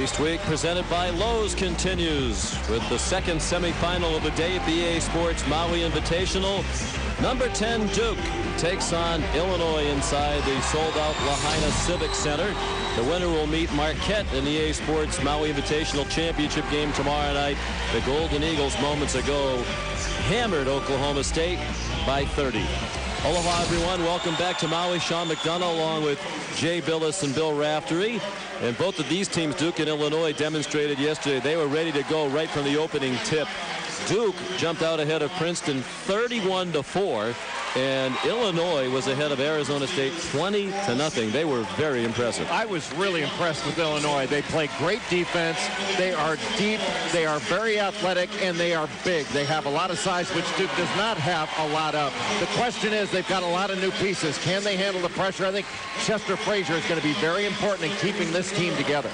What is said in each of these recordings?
East Week presented by Lowe's continues with the second semifinal of the day at BA Sports Maui Invitational. Number 10 Duke takes on Illinois inside the sold-out Lahaina Civic Center. The winner will meet Marquette in the EA Sports Maui Invitational Championship game tomorrow night. The Golden Eagles moments ago hammered Oklahoma State by 30. Aloha everyone, welcome back to Maui. Sean McDonough along with Jay Billis and Bill Raftery. And both of these teams, Duke and Illinois, demonstrated yesterday they were ready to go right from the opening tip. Duke jumped out ahead of Princeton 31-4, and Illinois was ahead of Arizona State 20-0. They were very impressive. I was really impressed with Illinois. They play great defense. They are deep. They are very athletic, and they are big. They have a lot of size, which Duke does not have a lot of. The question is, they've got a lot of new pieces. Can they handle the pressure? I think Chester Frazier is going to be very important in keeping this team together.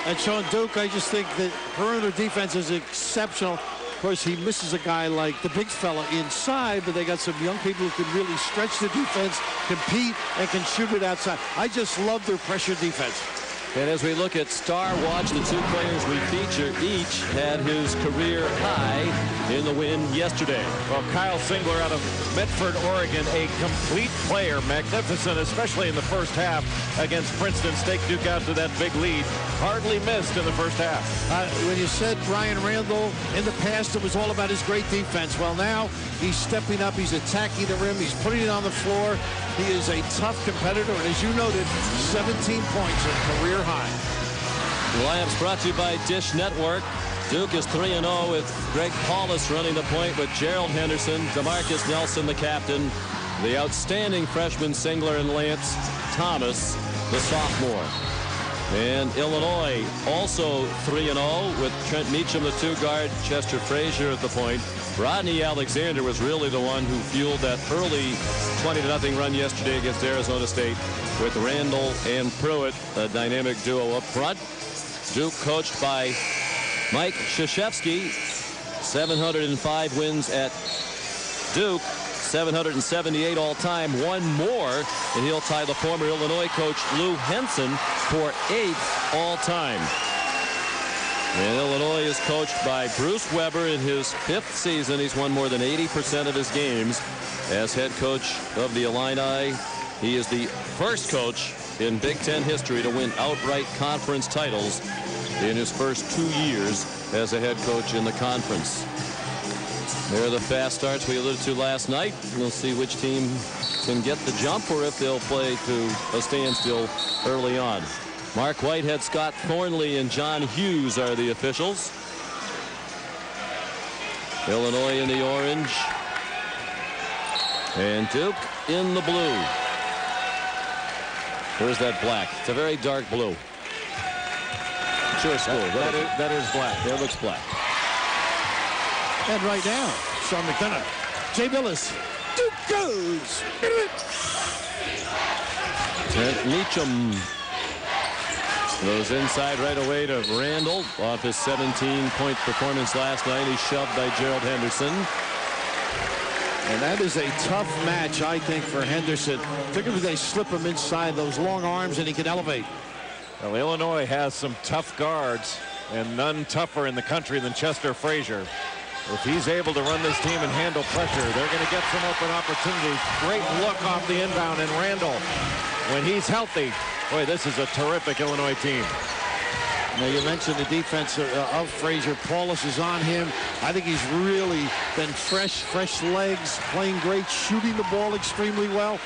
And Sean, Duke, I just think that perimeter defense is exceptional. Of course, he misses a guy like the big fella inside, but they got some young people who can really stretch the defense, compete, and can shoot it outside. I just love their pressure defense. And as we look at Star Watch, the two players we feature each had his career high in the win yesterday. Well, Kyle Singler out of Medford, Oregon, a complete player, magnificent, especially in the first half against Princeton. Staked Duke out to that big lead. Hardly missed in the first half. When you said Brian Randall, in the past it was all about his great defense. Well, now he's stepping up. He's attacking the rim. He's putting it on the floor. He is a tough competitor, and as you noted, 17 points, a career high. The lineups brought to you by Dish Network. Duke is 3-0 with Greg Paulus running the point with Gerald Henderson, DeMarcus Nelson, the captain, the outstanding freshman Singler, and Lance Thomas, the sophomore. And Illinois also 3-0 with Trent Meacham, the two-guard, Chester Frazier at the point. Rodney Alexander was really the one who fueled that early 20-0 run yesterday against Arizona State with Randall and Pruitt, a dynamic duo up front. Duke coached by Mike Krzyzewski, 705 wins at Duke, 778 all-time, one more, and he'll tie the former Illinois coach Lou Henson for 8th all-time. And Illinois is coached by Bruce Weber in his 5th season. He's won more than 80% of his games as head coach of the Illini. He is the first coach in Big Ten history to win outright conference titles in his first 2 years as a head coach in the conference. There are the fast starts we alluded to last night. We'll see which team can get the jump or if they'll play to a standstill early on. Mark Whitehead, Scott Thornley, and John Hughes are the officials. Illinois in the orange. And Duke in the blue. Where's that black? It's a very dark blue. It's your school. That is black. That looks black. And right now, Sean McDonough, Jay Billis, Duke goes. Trent Meacham goes inside right away to Randall off his 17-point performance last night. He's shoved by Gerald Henderson. And that is a tough match, I think, for Henderson. Particularly they slip him inside those long arms and he can elevate. Well, Illinois has some tough guards, and none tougher in the country than Chester Frazier. If he's able to run this team and handle pressure, they're going to get some open opportunities. Great look off the inbound, and Randall, when he's healthy, boy, this is a terrific Illinois team. Now, you mentioned the defense of Frazier. Paulus is on him. I think he's really been fresh legs, playing great, shooting the ball extremely well.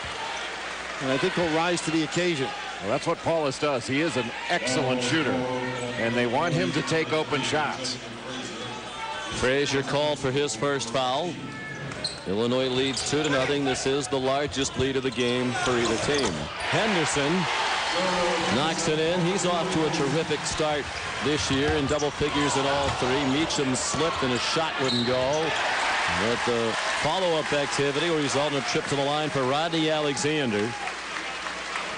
And I think he'll rise to the occasion. Well, that's what Paulus does. He is an excellent shooter, and they want him to take open shots. Frazier called for his first foul. Illinois leads 2-0. This is the largest lead of the game for either team. Henderson knocks it in. He's off to a terrific start this year in double figures in all three. Meacham slipped and his shot wouldn't go. But the follow-up activity will result in a trip to the line for Rodney Alexander,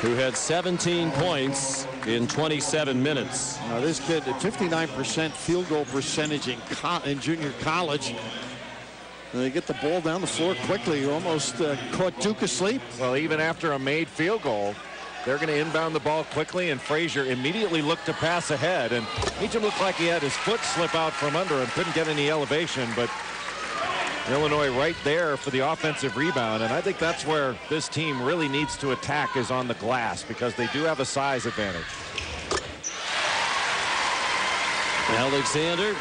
who had 17 points in 27 minutes. Now this kid, 59% field goal percentage in junior college. And they get the ball down the floor quickly. Almost caught Duke asleep. Well, even after a made field goal, They're going to inbound the ball quickly, and Frazier immediately looked to pass ahead. And Meacham looked like he had his foot slip out from under him, couldn't get any elevation, but Illinois right there for the offensive rebound. And I think that's where this team really needs to attack, is on the glass, because they do have a size advantage. Alexander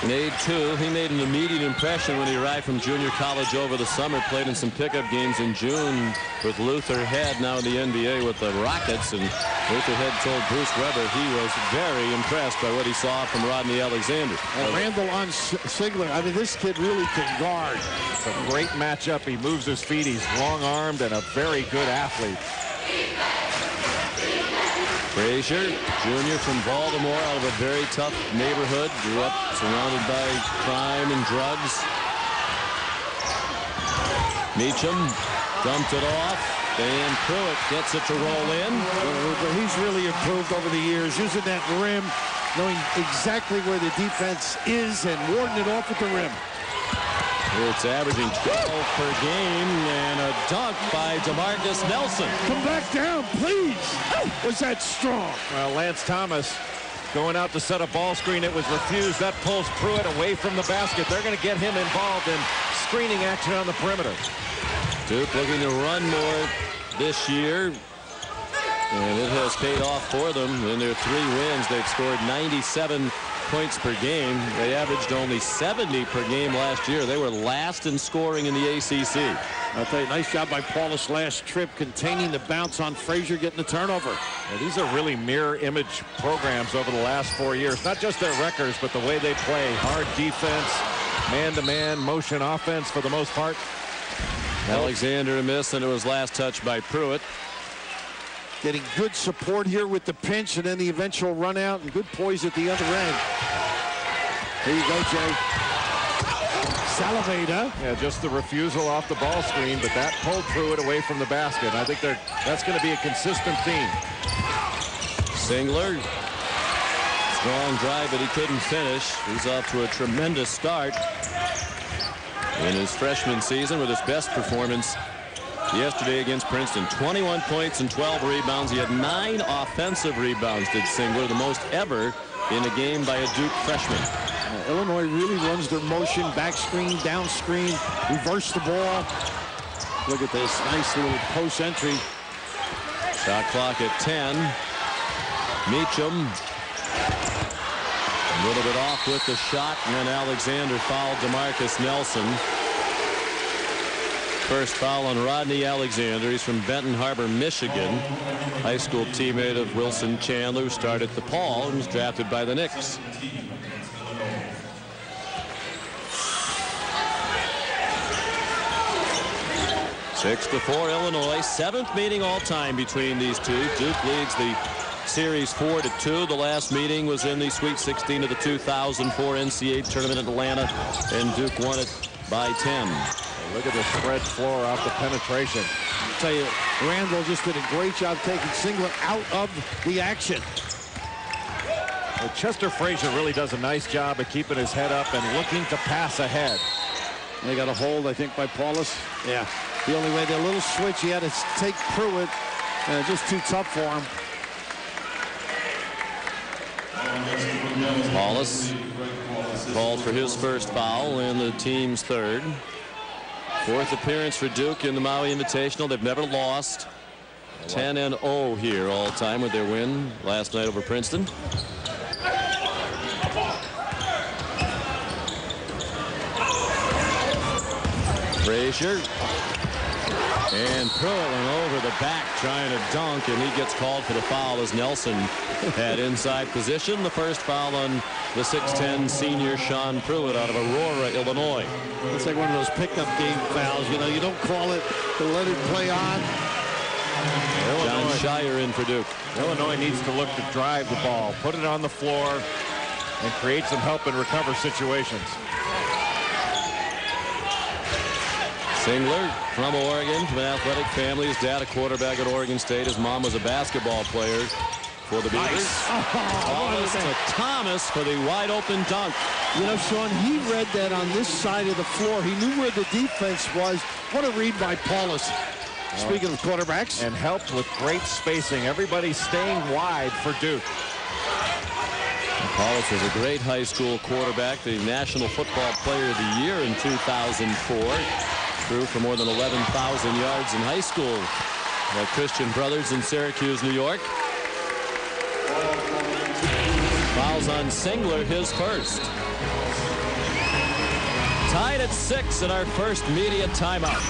made two. He made an immediate impression when he arrived from junior college over the summer. Played in some pickup games in June with Luther Head, now in the NBA with the Rockets. And Luther Head told Bruce Weber he was very impressed by what he saw from Rodney Alexander. Randall on Sigler. I mean, this kid really can guard. It's a great matchup. He moves his feet. He's long-armed and a very good athlete. Frazier, junior from Baltimore, out of a very tough neighborhood. Grew up surrounded by crime and drugs. Meacham dumped it off. Dan Pruitt gets it to roll in. But he's really improved over the years, using that rim, knowing exactly where the defense is and warding it off at the rim. It's averaging 12 per game, and a dunk by DeMarcus Nelson. Come back down, please. Was that strong? Well, Lance Thomas going out to set a ball screen. It was refused. That pulls Pruitt away from the basket. They're going to get him involved in screening action on the perimeter. Duke looking to run more this year, and it has paid off for them. In their 3 wins, they've scored 97 points per game. They averaged only 70 per game last year. They were last in scoring in the ACC. I'll tell you, nice job by Paulus last trip, containing the bounce on Frazier, getting the turnover. Yeah, these are really mirror image programs over the last 4 years. Not just their records, but the way they play. Hard defense, man-to-man, motion offense for the most part. Alexander a miss, and it was last touched by Pruitt. Getting good support here with the pinch and then the eventual run out, and good poise at the other end. Here you go, Jay. Salaveda. Yeah, just the refusal off the ball screen, but that pulled Pruitt away from the basket. I think that's going to be a consistent theme. Singler. Strong drive, but he couldn't finish. He's off to a tremendous start in his freshman season with his best performance yesterday against Princeton. 21 points and 12 rebounds. He had 9 offensive rebounds, did Singler, the most ever in a game by a Duke freshman. Illinois really runs their motion, back screen, down screen, reverse the ball. Look at this nice little post entry. Shot clock at 10. Meacham a little bit off with the shot, and then Alexander fouled DeMarcus Nelson. First foul on Rodney Alexander. He's from Benton Harbor, Michigan. High school teammate of Wilson Chandler, who started at DePaul and was drafted by the Knicks. Six to 4 Illinois. 7th meeting all time between these two. Duke leads the series 4-2. The last meeting was in the Sweet 16 of the 2004 NCAA tournament in Atlanta, and Duke won it by 10. Look at the spread floor off the penetration. I'll tell you, Randall just did a great job taking Singler out of the action. Well, Chester Frazier really does a nice job of keeping his head up and looking to pass ahead. They got a hold, I think, by Paulus. Yeah. The only way, the little switch, he had to take Pruitt. Just too tough for him. Paulus called for his first foul and the team's third. 4th appearance for Duke in the Maui Invitational. They've never lost. 10-0 here all time with their win last night over Princeton. Frazier. And Pruitt went over the back trying to dunk, and he gets called for the foul as Nelson had inside position. The first foul on the 6'10 senior Sean Pruitt out of Aurora, Illinois. It's like one of those pickup game fouls. You know, you don't call it to let it play on. John Shire in for Duke. Illinois needs to look to drive the ball, put it on the floor, and create some help and recover situations. Singler from Oregon, from an athletic family. His dad a quarterback at Oregon State. His mom was a basketball player for the Beavers. Nice. Paulus to Thomas for the wide open dunk. You know, Sean, he read that on this side of the floor. He knew where the defense was. What a read by Paulus. Speaking of quarterbacks. And helped with great spacing. Everybody staying wide for Duke. Paulus was a great high school quarterback, the National Football Player of the Year in 2004. Threw for more than 11,000 yards in high school at Christian Brothers in Syracuse, New York. Fouls on Singler, his first. Tied at 6 in our first media timeout.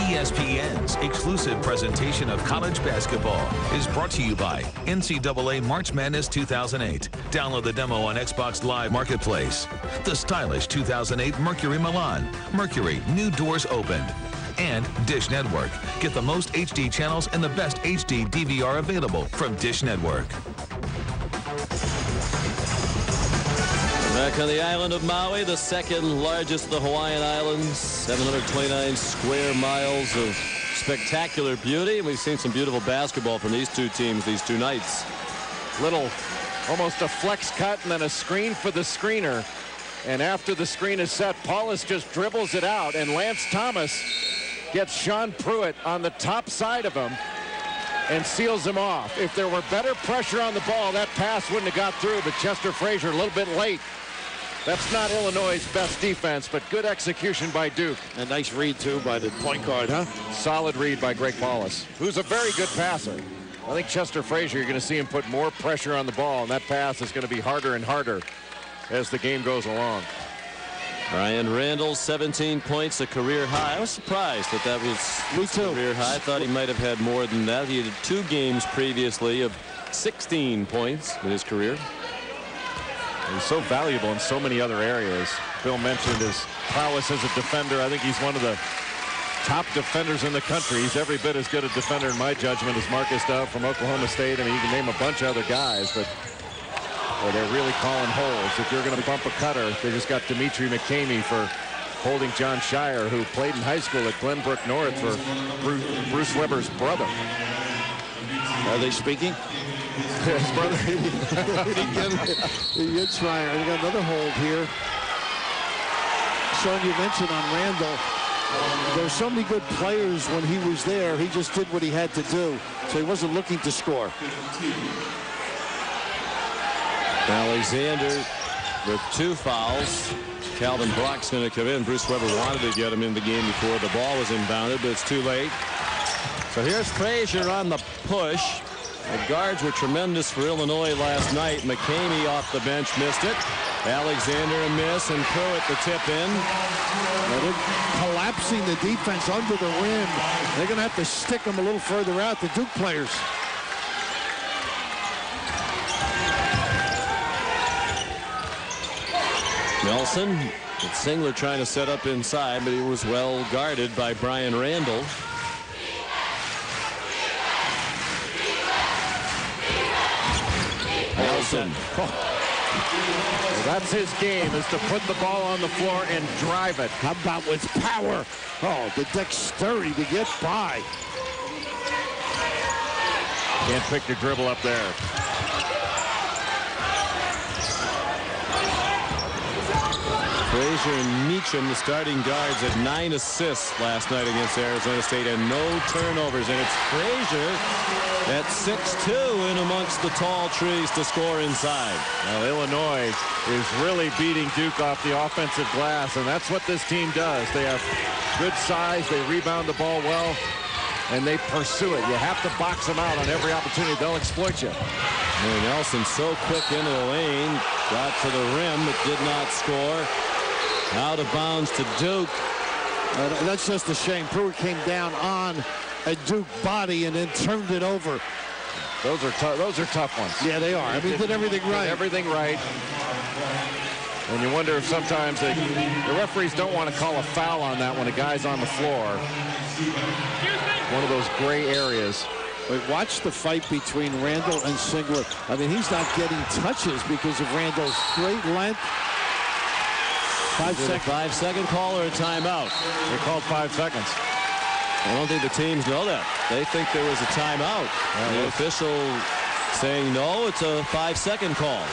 ESPN's exclusive presentation of college basketball is brought to you by NCAA March Madness 2008. Download the demo on Xbox Live Marketplace. The stylish 2008 Mercury Milan. Mercury, new doors opened. And Dish Network. Get the most HD channels and the best HD DVR available from Dish Network. Back on the island of Maui, the second largest of the Hawaiian Islands, 729 square miles of spectacular beauty. And we've seen some beautiful basketball from these two teams these two nights. Little, almost a flex cut and then a screen for the screener. And after the screen is set, Paulus just dribbles it out, and Lance Thomas gets Sean Pruitt on the top side of him and seals him off. If there were better pressure on the ball, that pass wouldn't have got through, but Chester Frazier a little bit late. That's not Illinois' best defense, but good execution by Duke. A nice read, too, by the point guard, huh? Solid read by Greg Paulus, who's a very good passer. I think Chester Frazier, you're going to see him put more pressure on the ball, and that pass is going to be harder and harder as the game goes along. Brian Randall, 17 points, a career high. I was surprised that that was a career high. I thought he might have had more than that. He had 2 games previously of 16 points in his career. He's so valuable in so many other areas. Bill mentioned his prowess as a defender. I think he's one of the top defenders in the country. He's every bit as good a defender in my judgment as Marcus Dove from Oklahoma State. I mean, you can name a bunch of other guys, but well, they're really calling holes. If you're going to bump a cutter, they just got Dimitri McCamey for holding John Shire, who played in high school at Glenbrook North for Bruce Weber's brother. Are they speaking? His brother. He gets Shire. And they got another hold here. Sean, you mentioned on Randall, there's so many good players when he was there. He just did what he had to do, so he wasn't looking to score. Alexander with 2 fouls. Calvin Brock's going to come in. Bruce Weber wanted to get him in the game before the ball was inbounded, but it's too late. So here's Frazier on the push. The guards were tremendous for Illinois last night. McCamey off the bench missed it. Alexander a miss, and Pruitt the tip in. They're collapsing the defense under the rim. They're going to have to stick them a little further out, the Duke players. Nelson, with Singler trying to set up inside, but he was well guarded by Brian Randall. Nelson. Well, that's his game, is to put the ball on the floor and drive it. How about with power? Oh, the dexterity to get by. Can't pick your dribble up there. Frazier and Meacham, the starting guards, had 9 assists last night against Arizona State and no turnovers. And it's Frazier at 6'2" in amongst the tall trees to score inside. Well, Illinois is really beating Duke off the offensive glass, and that's what this team does. They have good size, they rebound the ball well, and they pursue it. You have to box them out on every opportunity. They'll exploit you. And Nelson so quick into the lane, got to the rim, but did not score. Out of bounds to Duke. That's just a shame. Pruitt came down on a Duke body and then turned it over. Those are tough ones. Yeah, they are. I mean, did everything right. Did everything right. And you wonder if sometimes the referees don't want to call a foul on that when a guy's on the floor. One of those gray areas. But watch the fight between Randall and Singler. I mean, he's not getting touches because of Randall's great length. 5 seconds. 5-second call or a timeout? They called 5 seconds. I don't think the teams know that. They think there was a timeout. The official saying no, it's a 5-second call.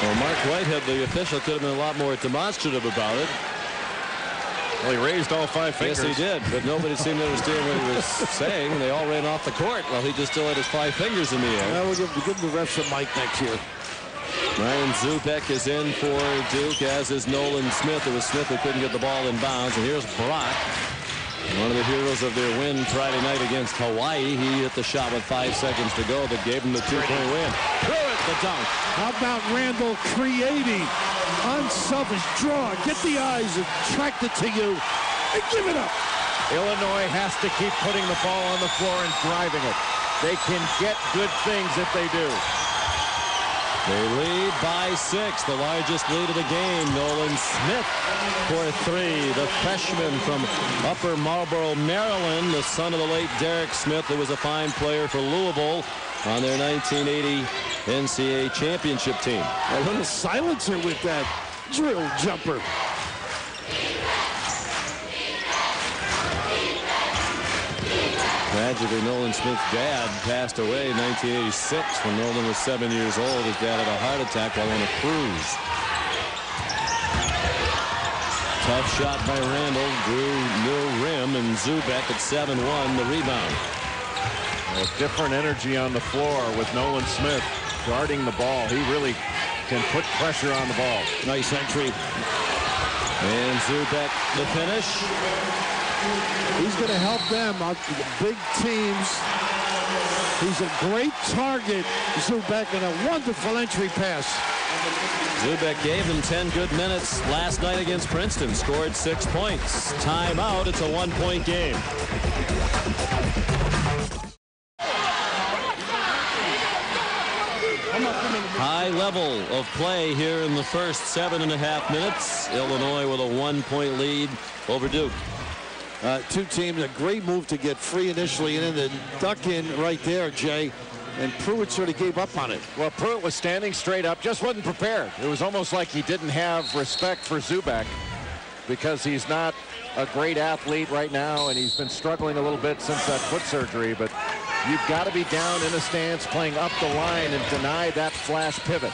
Well, Mark Whitehead, the official, could have been a lot more demonstrative about it. Well, he raised all 5 fingers. Yes, he did, but nobody seemed to understand what he was saying. They all ran off the court while he just still had his 5 fingers in the air. Well, we'll give the refs a mic next year. Ryan Zubek is in for Duke, as is Nolan Smith. It was Smith who couldn't get the ball in bounds. And here's Brock, one of the heroes of their win Friday night against Hawaii. He hit the shot with 5 seconds to go that gave him the 2-point win. Pruitt, the dunk. How about Randall creating unselfish draw? Get the eyes attracted to you and give it up. Illinois has to keep putting the ball on the floor and driving it. They can get good things if they do. They lead by 6, the largest lead of the game. Nolan Smith for 3. The freshman from Upper Marlboro, Maryland, the son of the late Derek Smith, who was a fine player for Louisville on their 1980 NCAA championship team. A little silencer with that drill jumper. Tragically, Nolan Smith's dad passed away in 1986 when Nolan was 7 years old. His dad had a heart attack while on a cruise. Tough shot by Randall, drew no rim, and Zubek at 7-1 the rebound. A different energy on the floor with Nolan Smith guarding the ball. He really can put pressure on the ball. Nice entry. And Zubek the finish. He's going to help them on the big teams. He's a great target, Zubek, and a wonderful entry pass. Zubek gave them 10 good minutes last night against Princeton. Scored 6 points. Timeout. It's a 1-point game. High level of play here in the first 7.5 minutes. Illinois with a 1-point lead over Duke. Two teams, a great move to get free initially, and then the duck in right there, Jay. And Pruitt sort of gave up on it. Well, Pruitt was standing straight up, just wasn't prepared. It was almost like he didn't have respect for Zubek because he's not a great athlete right now, and he's been struggling a little bit since that foot surgery. But you've got to be down in a stance, playing up the line, and deny that flash pivot.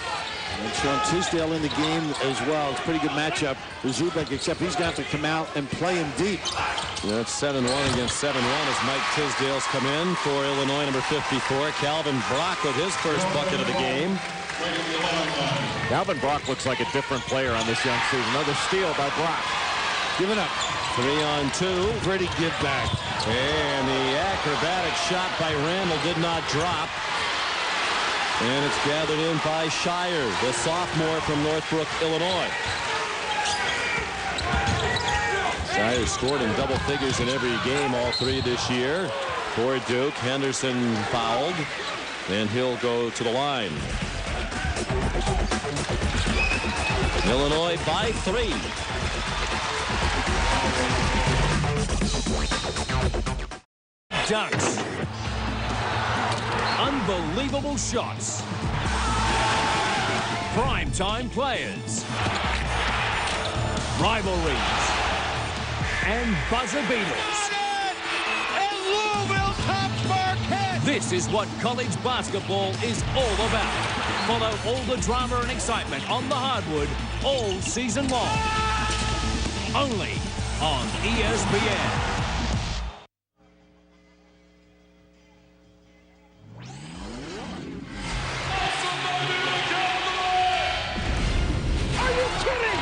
And Sean Tisdale in the game as well. It's a pretty good matchup for Zubek, except he's got to come out and play him deep. That's 7-1 against 7-1 as Mike Tisdale's come in for Illinois, number 54. Calvin Brock with his first bucket of the game. Calvin Brock looks like a different player on this young season. Another steal by Brock. Give it up. 3-on-2. Pretty give back. And the acrobatic shot by Randall did not drop. And it's gathered in by Shire, the sophomore from Northbrook, Illinois. Shire scored in double figures in every game, all 3 this year. For Duke, Henderson fouled, and he'll go to the line. Illinois by 3. Dunks. Unbelievable shots. Primetime players. Rivalries. And buzzer beaters. And Louisville tops Marquette. This is what college basketball is all about. Follow all the drama and excitement on the hardwood all season long. Only on ESPN.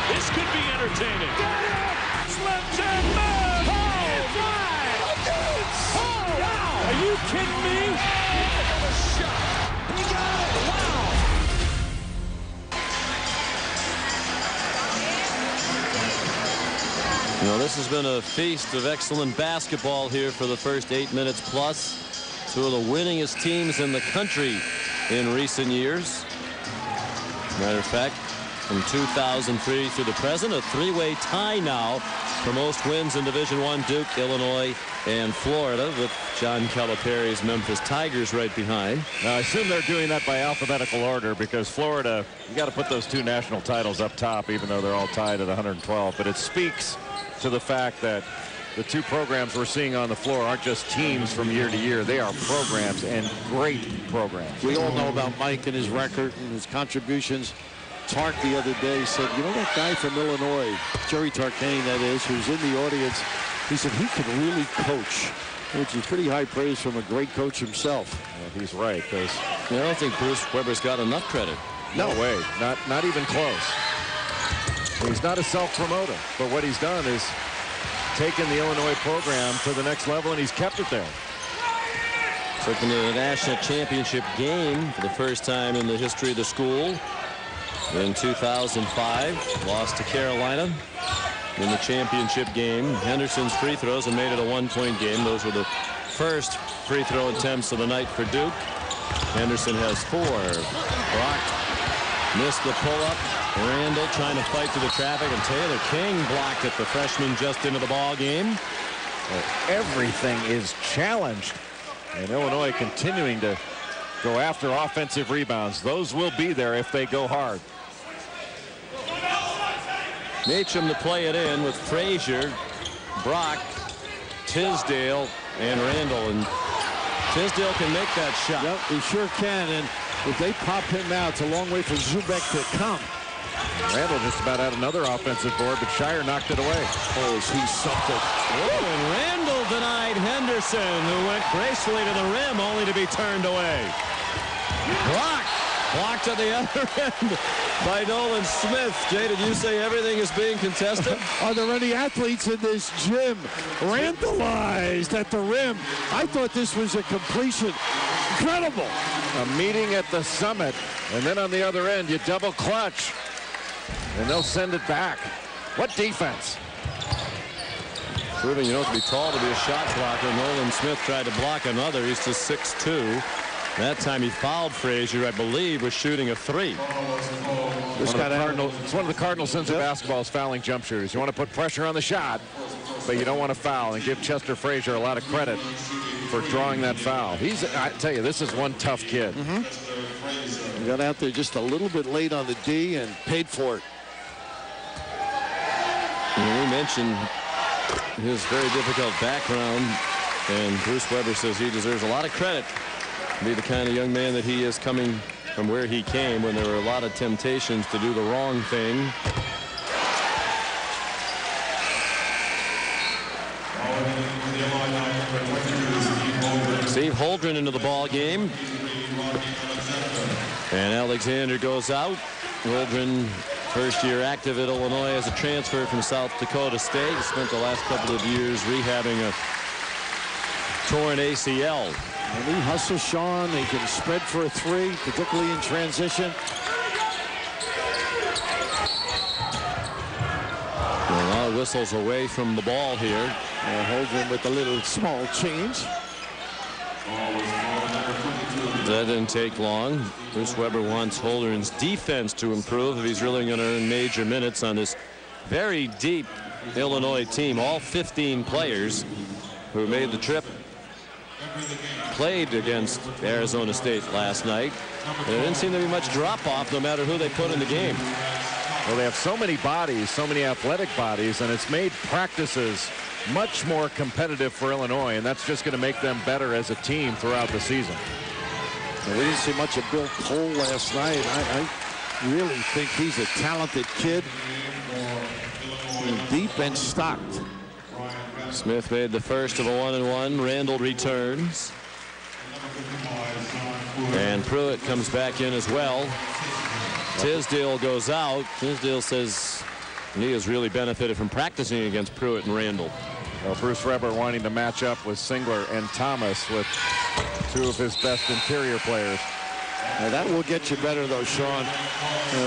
This could be entertaining. Slim Jim move. Oh, wow. Are you kidding me? He got it. Wow. You know, this has been a feast of excellent basketball here for the first 8 minutes plus. 2 of the winningest teams in the country in recent years. Matter of fact, from 2003 through the present, a 3-way tie now for most wins in Division I: Duke, Illinois, and Florida, with John Calipari's Memphis Tigers right behind. Now, I assume they're doing that by alphabetical order because Florida, you got to put those 2 national titles up top, even though they're all tied at 112. But it speaks to the fact that the 2 programs we're seeing on the floor aren't just teams from year to year. They are programs, and great programs. We all know about Mike and his record and his contributions Tark the other day said, you know that guy from Illinois, Jerry Tarkane, that is, who's in the audience, he said he can really coach, which is pretty high praise from a great coach himself. Well, he's right, because I don't think Bruce Weber's got enough credit. No way, not even close. He's not a self-promoter, but what he's done is taken the Illinois program to the next level, and he's kept it there. Took them to the national championship game for the first time in the history of the school in 2005. Lost to Carolina in the championship game. Henderson's free throws and made it a one-point game. Those were the first free throw attempts of the night for Duke. Henderson has 4. Brock missed the pull-up. Randall trying to fight through the traffic, and Taylor King blocked it. The freshman just into the ball game. Everything is challenged. And Illinois continuing to go after offensive rebounds. Those will be there if they go hard. Nachum to play it in with Frazier, Brock, Tisdale, and Randall. And Tisdale can make that shot. Yep, he sure can. And if they pop him out, it's a long way for Zubek to come. Randall just about had another offensive board, but Shire knocked it away. Oh, is he something? Oh, and Randall denied Henderson, who went gracefully to the rim, only to be turned away. Brock blocked at the other end by Nolan Smith. Jay, did you say everything is being contested? Are there any athletes in this gym randallized at the rim? I thought this was a completion. Incredible. A meeting at the summit, and then on the other end, you double clutch. And they'll send it back. What defense? Proving you don't have to be tall to be a shot blocker. Nolan Smith tried to block another. He's just 6'2". That time he fouled Frazier, I believe, was shooting a 3. It's one of the cardinal sins of basketball is fouling jump shooters. You want to put pressure on the shot, but you don't want to foul, and give Chester Frazier a lot of credit for drawing that foul. I tell you, this is one tough kid. He got out there just a little bit late on the D and paid for it. We mentioned his very difficult background, and Bruce Weber says he deserves a lot of credit to be the kind of young man that he is, coming from where he came when there were a lot of temptations to do the wrong thing. Steve Holdren into the ball game, and Alexander goes out. Holdren, first year active at Illinois as a transfer from South Dakota State. He spent the last couple of years rehabbing a torn ACL. And he hustles Sean. He can spread for a 3, particularly in transition. A lot of whistles away from the ball here. Holdren with a little small change. That didn't take long. Bruce Weber wants Holdren's defense to improve if he's really going to earn major minutes on this very deep Illinois team. All 15 players who made the trip played against Arizona State last night. There didn't seem to be much drop-off no matter who they put in the game. Well, they have so many bodies, so many athletic bodies, and it's made practices much more competitive for Illinois, and that's just going to make them better as a team throughout the season. We didn't see much of Bill Cole last night. I really think he's a talented kid, deep and stocked. Smith made the first of a 1-and-1. Randall returns, and Pruitt comes back in as well. Tisdale goes out. Tisdale says he has really benefited from practicing against Pruitt and Randall. Well, Bruce Weber wanting to match up with Singler and Thomas, with 2 of his best interior players. Now that will get you better, though, Sean.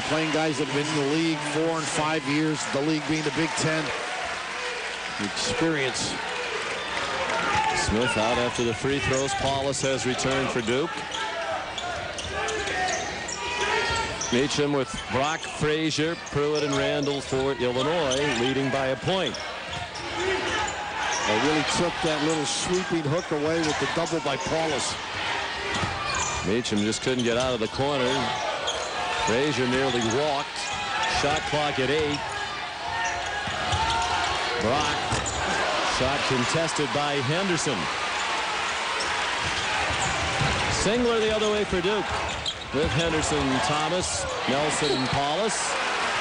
Playing guys that have been in the league 4 and 5 years, the league being the Big Ten. The experience. Smith out after the free throws. Paulus has returned for Duke. Nachum with Brock, Frazier, Pruitt, and Randall for Illinois, leading by a point. They really took that little sweeping hook away with the double by Paulus. Nachum just couldn't get out of the corner. Frazier nearly walked. Shot clock at 8. Brock, shot contested by Henderson. Singler the other way for Duke. with Henderson, Thomas, Nelson, Paulus.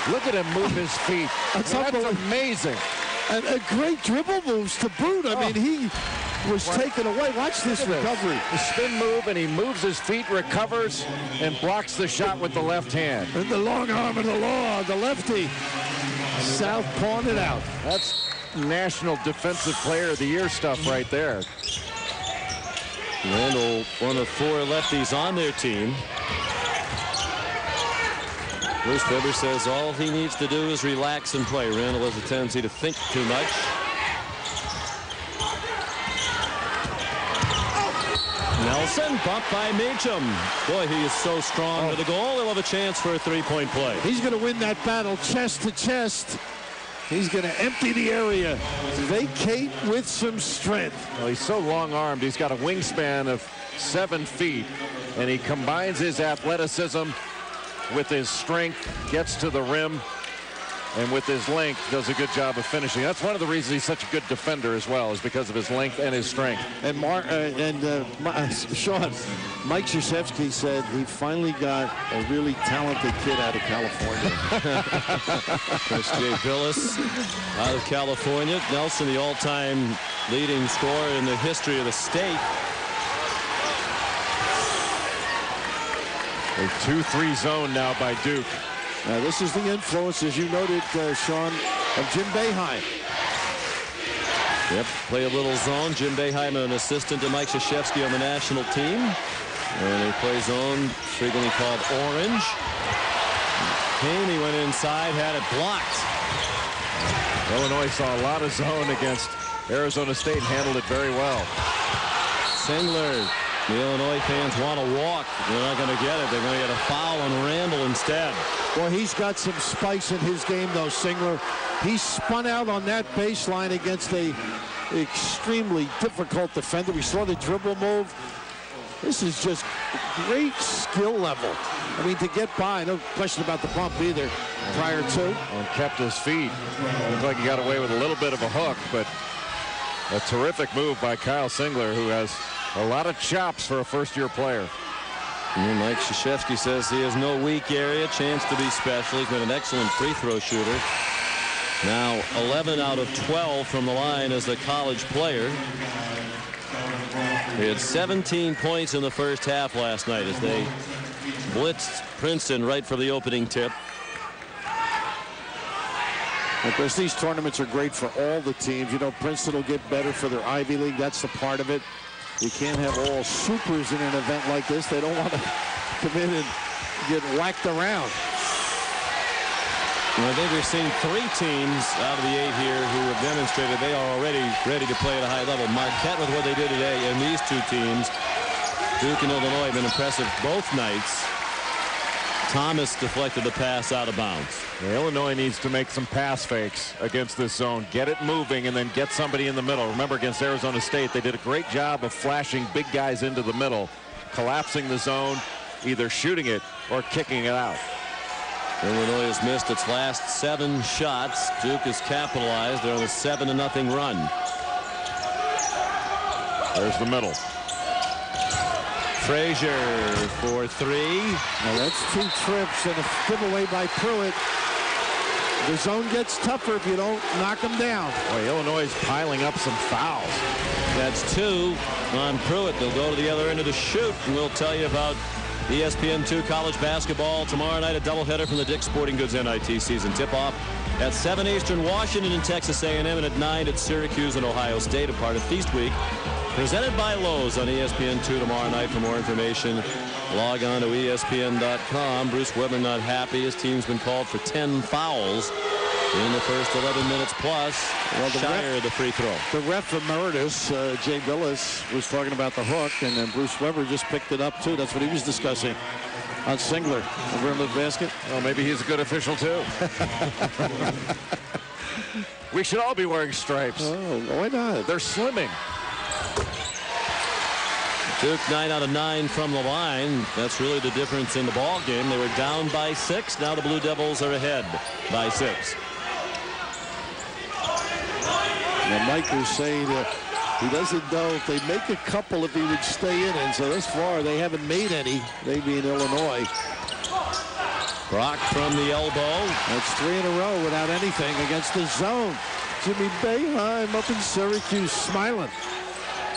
Look at him move his feet. That's amazing. And a great dribble moves to boot. I mean, he was taken away. Watch this recovery. The spin move, and he moves his feet, recovers, and blocks the shot with the left hand. And the long arm of the law, the lefty. Southpawing it out. That's National Defensive Player of the Year stuff right there. Randall, one of 4 lefties on their team. Bruce Weber says all he needs to do is relax and play. Randall has a tendency to think too much. Nelson, bumped by Meacham. Boy, he is so strong to the goal. He'll have a chance for a 3-point play. He's going to win that battle chest to chest. He's going to empty the area, vacate with some strength. Well, he's so long-armed. He's got a wingspan of 7 feet, and he combines his athleticism with his strength, gets to the rim, and with his length does a good job of finishing. That's one of the reasons he's such a good defender as well, is because of his length and his strength. And Sean, Mike Krzyzewski said he finally got a really talented kid out of California. Chris J. Billis out of California. Nelson, the all-time leading scorer in the history of the state. A 2-3 zone now by Duke. Now this is the influence, as you noted, Sean, of Jim Boeheim. Yep, play a little zone. Jim Boeheim, an assistant to Mike Krzyzewski on the national team. And they play zone, frequently called orange. Haney went inside, had it blocked. Illinois saw a lot of zone against Arizona State and handled it very well. Singler. The Illinois fans want to walk. They're not going to get it. They're going to get a foul on Randall instead. Well, he's got some spice in his game, though, Singler. He spun out on that baseline against a extremely difficult defender. We saw the dribble move. This is just great skill level. I mean, to get by, no question about the bump either prior to. And kept his feet. Looked like he got away with a little bit of a hook, but a terrific move by Kyle Singler, who has a lot of chops for a first-year player. And Mike Krzyzewski says he has no weak area, chance to be special. He's been an excellent free throw shooter. Now 11 out of 12 from the line as a college player. He had 17 points in the first half last night as they blitzed Princeton right for the opening tip. Of course, these tournaments are great for all the teams. You know, Princeton will get better for their Ivy League. That's the part of it. You can't have all supers in an event like this. They don't want to come in and get whacked around. Well, I think we've seen 3 teams out of the 8 here who have demonstrated they are already ready to play at a high level. Marquette, with what they did today, and these 2 teams, Duke and Illinois, have been impressive both nights. Thomas deflected the pass out of bounds. Yeah, Illinois needs to make some pass fakes against this zone. Get it moving and then get somebody in the middle. Remember, against Arizona State, they did a great job of flashing big guys into the middle, collapsing the zone, either shooting it or kicking it out. Illinois has missed its last 7 shots. Duke has capitalized. They're on a 7-0 run. There's the middle. Frazier for 3. Now that's 2 trips and a giveaway by Pruitt. The zone gets tougher if you don't knock them down. Boy, Illinois is piling up some fouls. That's 2 on Pruitt. They'll go to the other end of the shoot, and we'll tell you about ESPN2 college basketball tomorrow night, a doubleheader from the Dick's Sporting Goods NIT season tip-off at 7 Eastern, Washington and Texas A&M, and at 9 at Syracuse and Ohio State, a part of Feast Week. Presented by Lowe's on ESPN2 tomorrow night. For more information, log on to ESPN.com. Bruce Weber not happy. His team's been called for 10 fouls in the first 11 minutes plus. Well, the free throw. The ref emeritus, Jay Billis, was talking about the hook, and then Bruce Weber just picked it up, too. That's what he was discussing on Singler. Over in the basket. Well, maybe he's a good official, too. We should all be wearing stripes. Oh, why not? They're slimming. Duke 9 out of 9 from the line. That's really the difference in the ball game. They were down by 6. Now the Blue Devils are ahead by 6. Now Mike was saying He doesn't know if they make a couple if he would stay in. And so thus far, they haven't made any. They being Illinois. Brock from the elbow. That's 3 in a row without anything against the zone. Jimmy Boeheim up in Syracuse smiling.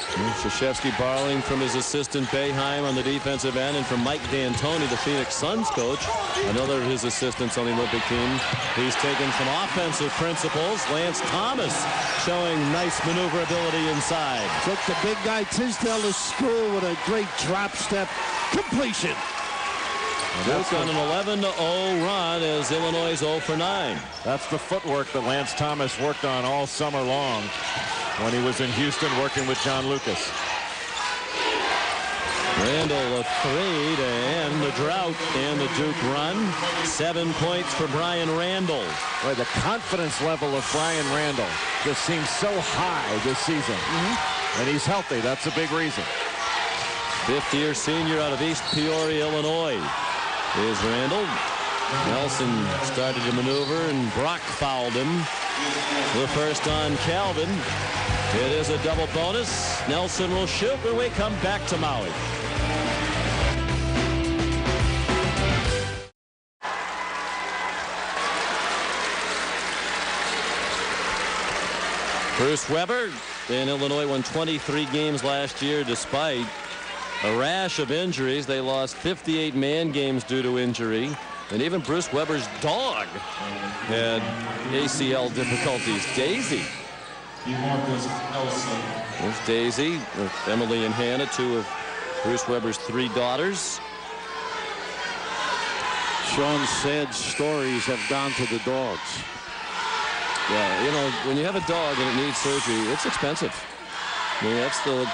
Krzyzewski borrowing from his assistant Boeheim on the defensive end, and from Mike D'Antoni, the Phoenix Suns coach, another of his assistants on the Olympic team. He's taken some offensive principles. Lance Thomas showing nice maneuverability inside. Took the big guy Tisdale to school with a great drop step completion. That's on an 11-0 run as Illinois is 0 for 9. That's the footwork that Lance Thomas worked on all summer long when he was in Houston working with John Lucas. Randall a 3 to end the drought and the Duke run. 7 points for Brian Randall. Boy, the confidence level of Brian Randall just seems so high this season. And he's healthy. That's a big reason. Fifth-year senior out of East Peoria, Illinois. Is Randall. Nelson started to maneuver, and Brock fouled him. The first on Calvin. It is a double bonus. Nelson will shoot when we come back to Maui. Bruce Weber and Illinois won 23 games last year despite a rash of injuries. They lost 58 man games due to injury. And even Bruce Weber's dog had ACL difficulties. Daisy. There's Daisy with Emily and Hannah, 2 of Bruce Weber's 3 daughters. Sean's sad stories have gone to the dogs. Yeah, you know, when you have a dog and it needs surgery, it's expensive. I mean, that's the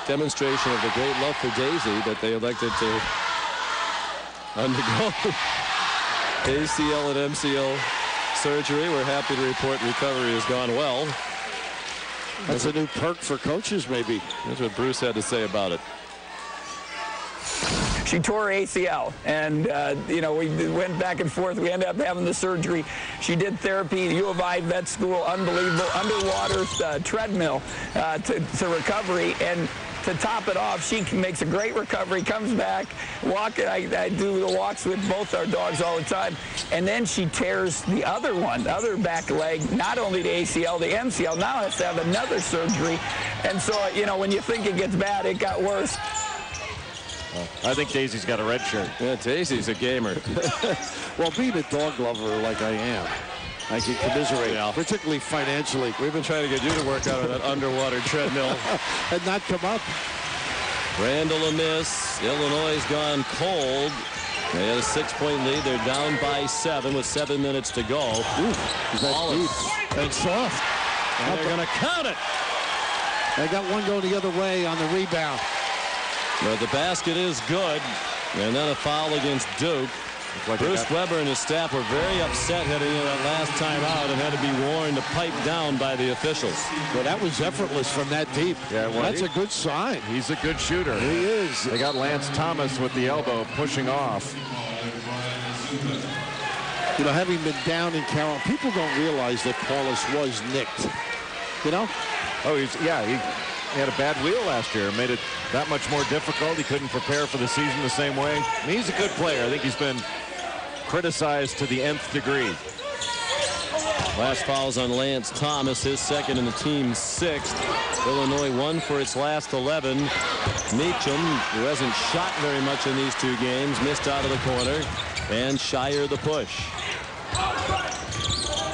demonstration of the great love for Daisy that they elected to undergo ACL and MCL surgery. We're happy to report recovery has gone well. That's a new perk for coaches, maybe. That's what Bruce had to say about it. She tore her ACL, and you know, we went back and forth. We ended up having the surgery. She did therapy, U of I vet school, unbelievable, underwater treadmill to recovery, and to top it off, she makes a great recovery, comes back, walking. I do the walks with both our dogs all the time, and then she tears the other one, the other back leg, not only the ACL, the MCL, now has to have another surgery. And so, you know, when you think it gets bad, it got worse. I think Daisy's got a red shirt. Yeah, Daisy's a gamer. Well, being a dog lover like I am, I can commiserate, particularly financially. We've been trying to get you to work out on that underwater treadmill. And not come up. Randall a miss. Illinois has gone cold. They had a 6-point lead. They're down by 7 with 7 minutes to go. That's deep and soft. And they're going to count it. They got one going the other way on the rebound. But the basket is good. And then a foul against Duke. Like Bruce Weber and his staff were very upset heading into that last timeout and had to be warned to pipe down by the officials. Well, that was effortless from that deep. Yeah, well, that's a good sign. He's a good shooter. He is. They got Lance Thomas with the elbow pushing off. You know, having been down in Carroll, people don't realize that Paulus was nicked. You know? Oh, he had a bad wheel last year. Made it that much more difficult. He couldn't prepare for the season the same way. I mean, he's a good player. I think he's been criticized to the nth degree. Last foul's on Lance Thomas, his second and the team's 6th. Illinois won for its last 11. Meacham, who hasn't shot very much in these 2 games, missed out of the corner. And Shire the push.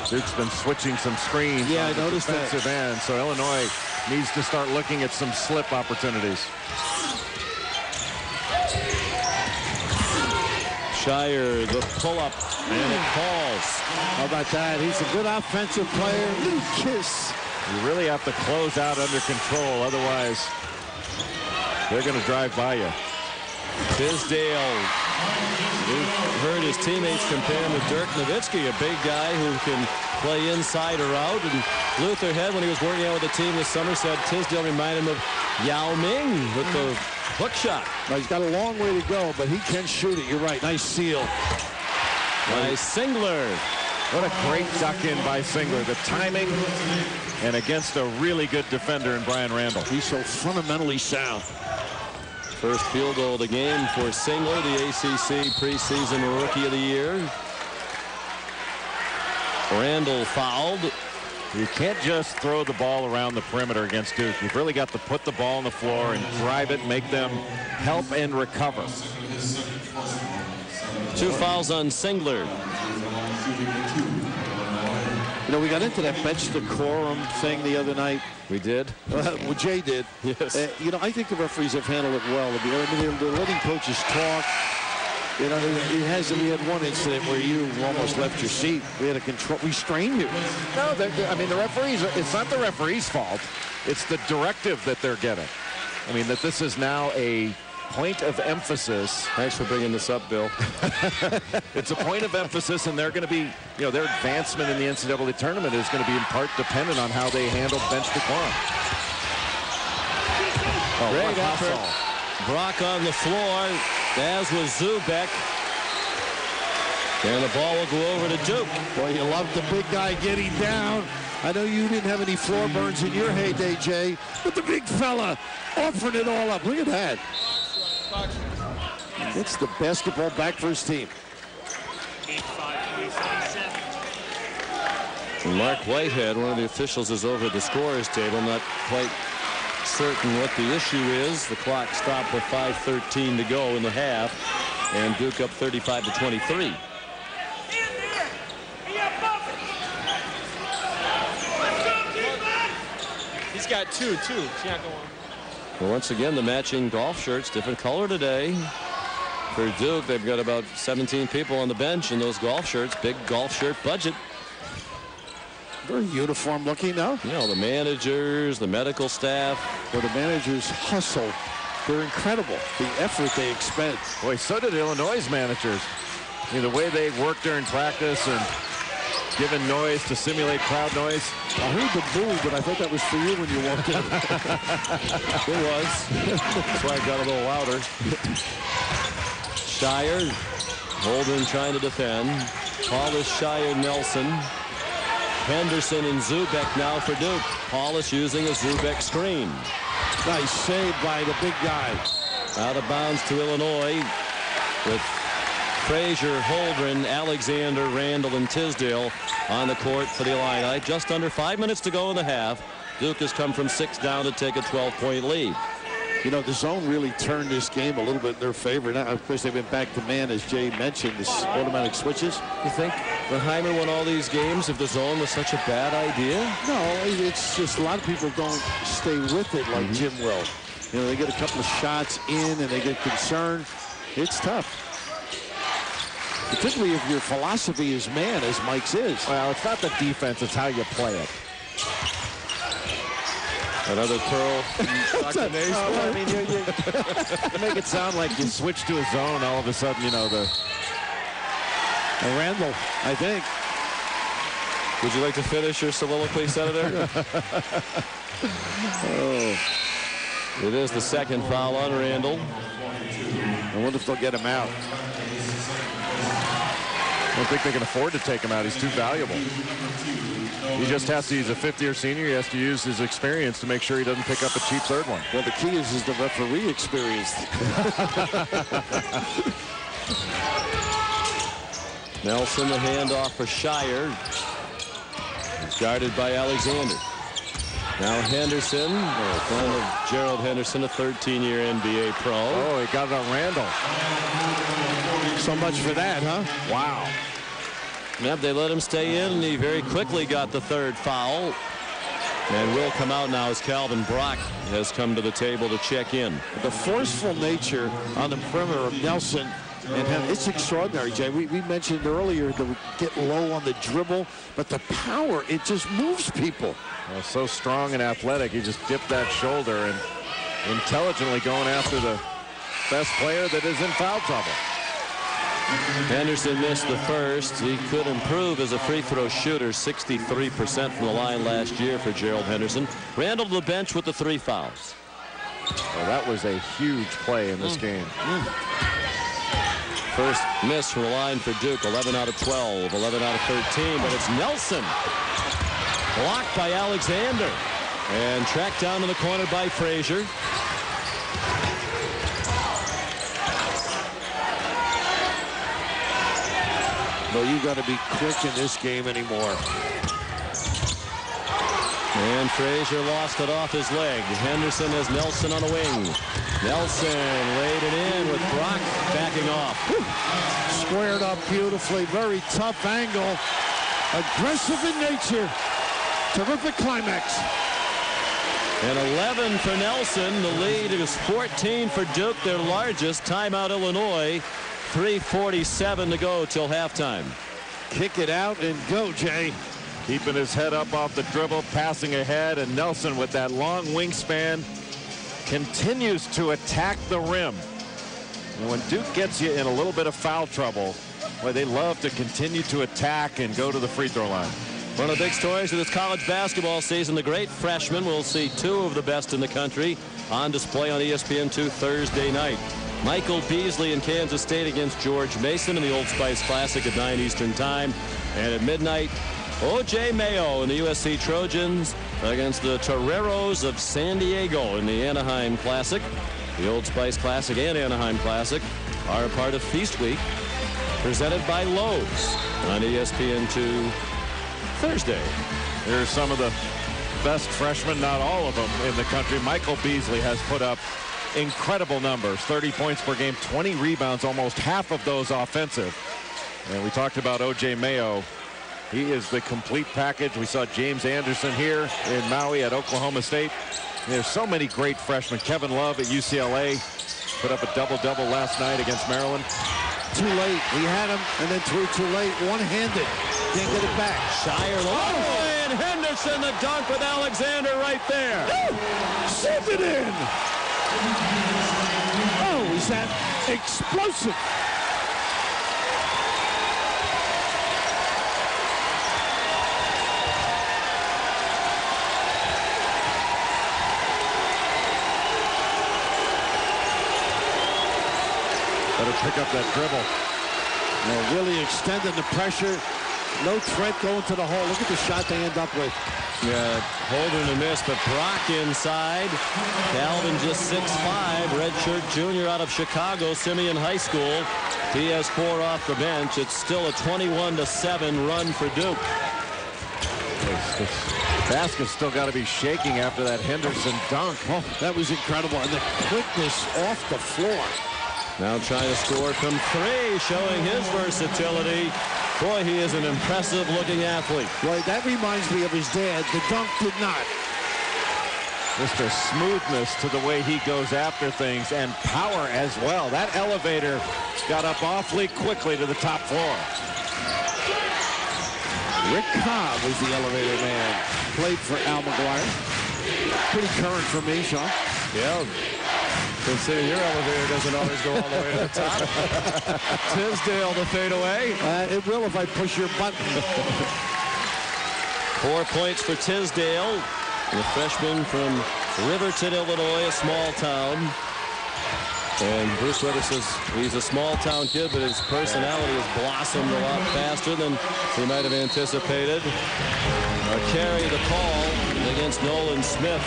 Duke's been switching some screens. Yeah, on I noticed the defensive end, so Illinois needs to start looking at some slip opportunities. Shire, the pull-up, and it falls. How about that? He's a good offensive player. Little kiss. You really have to close out under control, otherwise they're going to drive by you. Tisdale. We've heard his teammates compare him to Dirk Nowitzki, a big guy who can play inside or out. And Luther Head, when he was working out with the team this summer, said Tisdale reminded him of Yao Ming with the hook shot. Well, he's got a long way to go, but he can shoot it. You're right. Nice seal. By Singler. What a great duck in by Singler. The timing, and against a really good defender in Brian Randall. He's so fundamentally sound. First field goal of the game for Singler, the ACC preseason Rookie of the Year. Randall fouled. You can't just throw the ball around the perimeter against Duke. You've really got to put the ball on the floor and drive it, make them help and recover. 2 fouls on Singler. You know, we got into that bench decorum thing the other night. We did? Well, Jay did. Yes. You know, I think the referees have handled it well. I mean, they're letting coaches talk. You know, we had one incident where you almost left your seat. We had to restrain you. No, I mean, the referees, it's not the referee's fault. It's the directive that they're getting. I mean, that this is now a point of emphasis. Thanks for bringing this up, Bill. It's a point of emphasis, and they're going to be, you know, their advancement in the NCAA tournament is going to be in part dependent on how they handle bench decorum. Oh, great effort. Brock on the floor, as was Zubek. And the ball will go over to Duke. Boy, you love the big guy getting down. I know you didn't have any floor burns in your heyday, Jay, but the big fella offering it all up. Look at that. It's the basketball back for his team. Mark Whitehead, one of the officials, is over the scorer's table, not quite certain what the issue is. The clock stopped with 5:13 to go in the half, and Duke up 35-23. He's got two. He's not going. Well, once again, the matching golf shirts, different color today. For Duke, they've got about 17 people on the bench in those golf shirts. Big golf shirt budget. Very uniform looking now. You know, the managers, the medical staff. Well, the managers hustle. They're incredible. The effort they expend. Boy, so did Illinois' managers. I mean, the way they work during practice and giving noise to simulate crowd noise. I heard the boo, but I thought that was for you when you walked in. It was. That's why I got a little louder. Shire, Holden trying to defend. Paulus, Shire, Nelson. Henderson and Zubek now for Duke. Paulus using a Zubek screen. Nice save by the big guy. Out of bounds to Illinois with Frazier, Holdren, Alexander, Randall, and Tisdale on the court for the Illini. Just under 5 minutes to go in the half. Duke has come from 6 down to take a 12-point lead. You know, the zone really turned this game a little bit in their favor. Now, of course, they went back to man, as Jay mentioned, this automatic switches. You think Lahaina won all these games if the zone was such a bad idea? No, it's just a lot of people don't stay with it like Jim will. You know, they get a couple of shots in and they get concerned. It's tough. Particularly if your philosophy is man, as Mike's is. Well, it's not the defense, it's how you play it. Another pearl. I mean, you make it sound like you switch to a zone, all of a sudden, you know, the Randall, I think. Would you like to finish your soliloquy, Senator? Oh. It is the second foul on Randall. I wonder if they'll get him out. I don't think they can afford to take him out. He's too valuable. He just has to, he's a fifth-year senior. He has to use his experience to make sure he doesn't pick up a cheap third one. Well, the key is the referee experience. Nelson, the handoff for Shire. He's guarded by Alexander. Now Henderson, son of Gerald Henderson, a 13-year NBA pro. Oh, he got it on Randall. So much for that, huh? Wow. Yep, they let him stay in, and he very quickly got the third foul. And will come out now as Calvin Brock has come to the table to check in. The forceful nature on the perimeter of Nelson and him, it's extraordinary, Jay. We mentioned earlier that we get low on the dribble, but the power, it just moves people. Well, so strong and athletic, he just dipped that shoulder and intelligently going after the best player that is in foul trouble. Henderson missed the first. He could improve as a free throw shooter. 63% from the line last year for Gerald Henderson. Randall to the bench with the 3 fouls. Well, that was a huge play in this game. First miss from the line for Duke. 11 out of 12, 11 out of 13, but it's Nelson. Blocked by Alexander. And tracked down in the corner by Frazier. Well, you got to be quick in this game anymore. And Frazier lost it off his leg. Henderson has Nelson on the wing. Nelson laid it in with Brock backing off. Squared up beautifully. Very tough angle. Aggressive in nature. Terrific climax. And 11 for Nelson. The lead is 14 for Duke, their largest. Timeout, Illinois. 3:47 to go till halftime. Kick it out and go, Jay. Keeping his head up off the dribble, passing ahead, and Nelson with that long wingspan continues to attack the rim. And when Duke gets you in a little bit of foul trouble, boy, they love to continue to attack and go to the free throw line. One of the big stories of this college basketball season, the great freshmen. We'll see two of the best in the country on display on ESPN2 Thursday night. Michael Beasley in Kansas State against George Mason in the Old Spice Classic at 9 Eastern Time. And at midnight, O.J. Mayo and the USC Trojans against the Toreros of San Diego in the Anaheim Classic. The Old Spice Classic and Anaheim Classic are a part of Feast Week, presented by Lowe's on ESPN2 Thursday. Here's some of the best freshmen, not all of them, in the country. Michael Beasley has put up incredible numbers. 30 points per game, 20 rebounds, almost half of those offensive. And we talked about O.J. Mayo. He is the complete package. We saw James Anderson here in Maui at Oklahoma State. There's so many great freshmen. Kevin Love at UCLA put up a double-double last night against Maryland. Too late. He had him and then threw too late. One-handed. Can't get it back. Shire and Henderson, the dunk with Alexander right there. Send it in. Oh, is that explosive? Better pick up that dribble. Really extending the pressure. No threat going to the hole. Look at the shot they end up with. Yeah, holding the miss, but Brock inside. Calvin just 6'5", redshirt junior out of Chicago, Simeon High School. He has 4 off the bench. It's still a 21-7 run for Duke. This basket's still got to be shaking after that Henderson dunk. Oh, that was incredible. And the quickness off the floor. Now trying to score from 3, showing his versatility. Boy, he is an impressive-looking athlete. Well, that reminds me of his dad. The dunk did not. Just a smoothness to the way he goes after things, and power as well. That elevator got up awfully quickly to the top floor. Rick Cobb was the elevator man. Played for Al McGuire. Pretty current for me, Sean. Yeah. Consider your elevator doesn't always go all the way to the top. Tisdale the fadeaway. It will if I push your button. 4 points for Tisdale, the freshman from Riverton, Illinois, a small town. And Bruce Weber says he's a small town kid, but his personality has blossomed a lot faster than he might have anticipated. Carey the call against Nolan Smith.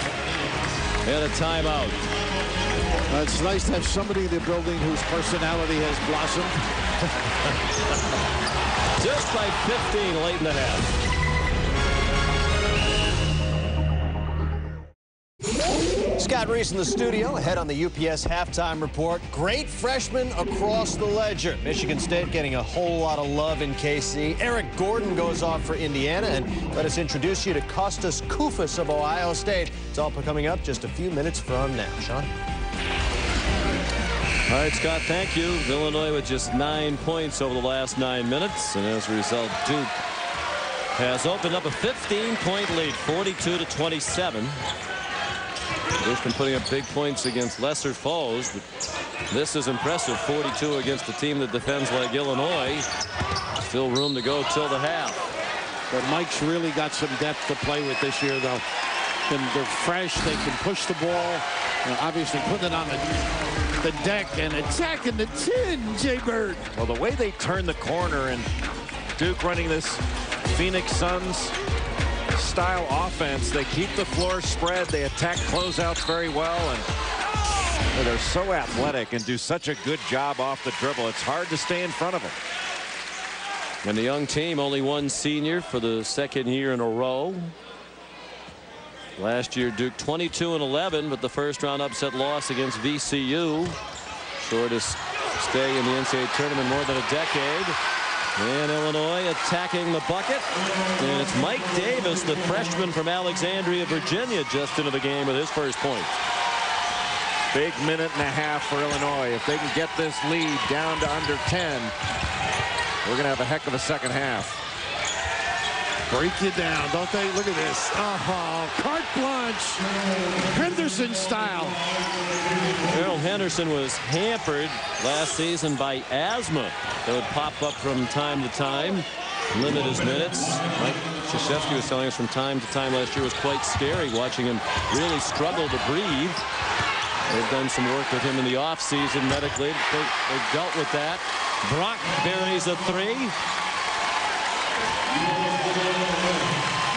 And a timeout. It's nice to have somebody in the building whose personality has blossomed. Just by 15 late in the half. Scott Reese in the studio, ahead on the UPS halftime report. Great freshmen across the ledger. Michigan State getting a whole lot of love in KC. Eric Gordon goes off for Indiana. And let us introduce you to Kostas Koufos of Ohio State. It's all coming up just a few minutes from now. Sean? All right, Scott, thank you. Illinois with just 9 points over the last 9 minutes. And as a result, Duke has opened up a 15-point lead, 42-27. Duke's been putting up big points against lesser foes, but this is impressive. 42 against a team that defends like Illinois. Still room to go till the half. But Mike's really got some depth to play with this year, though. they're fresh. They can push the ball. And obviously putting it on the deck and attacking the tin, Jay Bird. Well, the way they turn the corner and Duke running this Phoenix Suns style offense, they keep the floor spread. They attack closeouts very well, and they're so athletic and do such a good job off the dribble. It's hard to stay in front of them. And the young team, only one senior for the second year in a row. Last year, Duke 22-11, but the first round upset loss against VCU. Shortest stay in the NCAA tournament more than a decade. And Illinois attacking the bucket. And it's Mike Davis, the freshman from Alexandria, Virginia, just into the game with his first point. Big minute and a half for Illinois. If they can get this lead down to under 10, we're going to have a heck of a second half. Break you down, don't they? Look at this. Carte blanche. Henderson style. Gerald Henderson was hampered last season by asthma that would pop up from time to time, limit his minutes. Mike Krzyzewski was telling us from time to time last year was quite scary watching him really struggle to breathe. They've done some work with him in the offseason medically. They've dealt with that. Brock buries a three.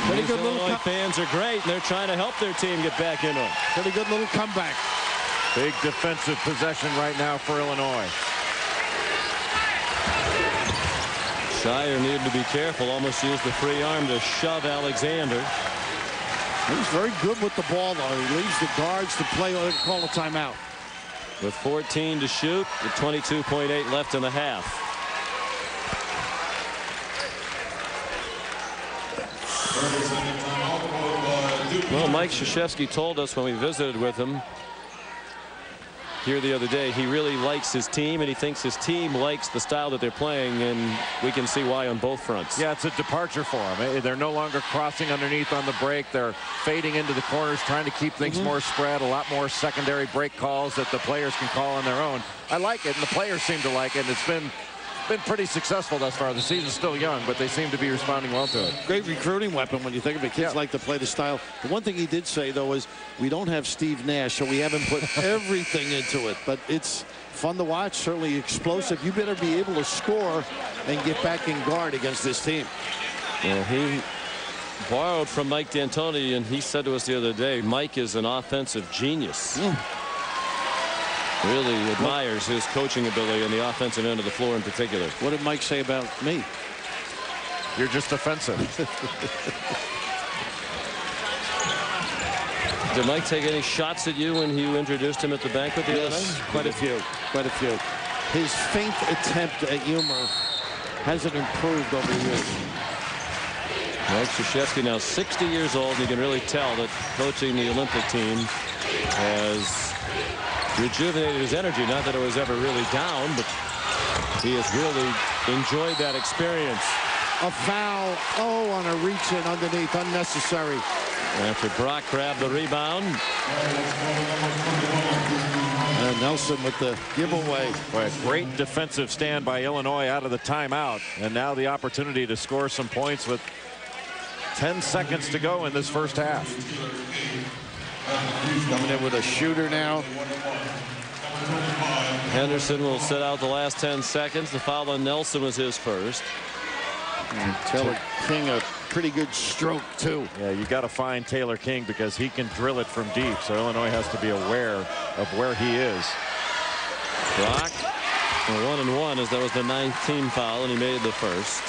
Pretty good little Illinois fans are great, and they're trying to help their team get back into it. Pretty good little comeback. Big defensive possession right now for Illinois. Shire needed to be careful, almost used the free arm to shove Alexander. He's very good with the ball, though. He leaves the guards to play or call a timeout. With 14 to shoot, with 22.8 left in the half. Well, Mike Krzyzewski told us when we visited with him here the other day, he really likes his team, and he thinks his team likes the style that they're playing, and we can see why on both fronts. Yeah, it's a departure for them. They're no longer crossing underneath on the break. They're fading into the corners, trying to keep things more spread, a lot more secondary break calls that the players can call on their own. I like it, and the players seem to like it, and it's been pretty successful thus far. The season's still young, but they seem to be responding well to it. Great recruiting weapon when you think of it. Kids like to play the style. The one thing he did say, though, is we don't have Steve Nash, so we haven't put everything into it. But it's fun to watch, certainly explosive. You better be able to score and get back in guard against this team. Yeah, he borrowed from Mike D'Antoni, and he said to us the other day, Mike is an offensive genius. Really admires his coaching ability on the offensive end of the floor in particular. What did Mike say about me? You're just offensive. Did Mike take any shots at you when you introduced him at the banquet the other night? Quite a few. Quite a few. His faint attempt at humor hasn't improved over the years. Mike Krzyzewski now 60 years old, and you can really tell that coaching the Olympic team has rejuvenated his energy. Not that it was ever really down, but he has really enjoyed that experience. A foul. Oh, on a reach in underneath. Unnecessary. After Brock grabbed the rebound. And Nelson with the giveaway. Boy, a great defensive stand by Illinois out of the timeout. And now the opportunity to score some points with 10 seconds to go in this first half. Coming in with a shooter now. Henderson will sit out the last 10 seconds. The foul on Nelson was his first. And Taylor King, a pretty good stroke, too. Yeah, you got to find Taylor King because he can drill it from deep. So Illinois has to be aware of where he is. Brock, 1-1 as that was the 19th foul, and he made the first.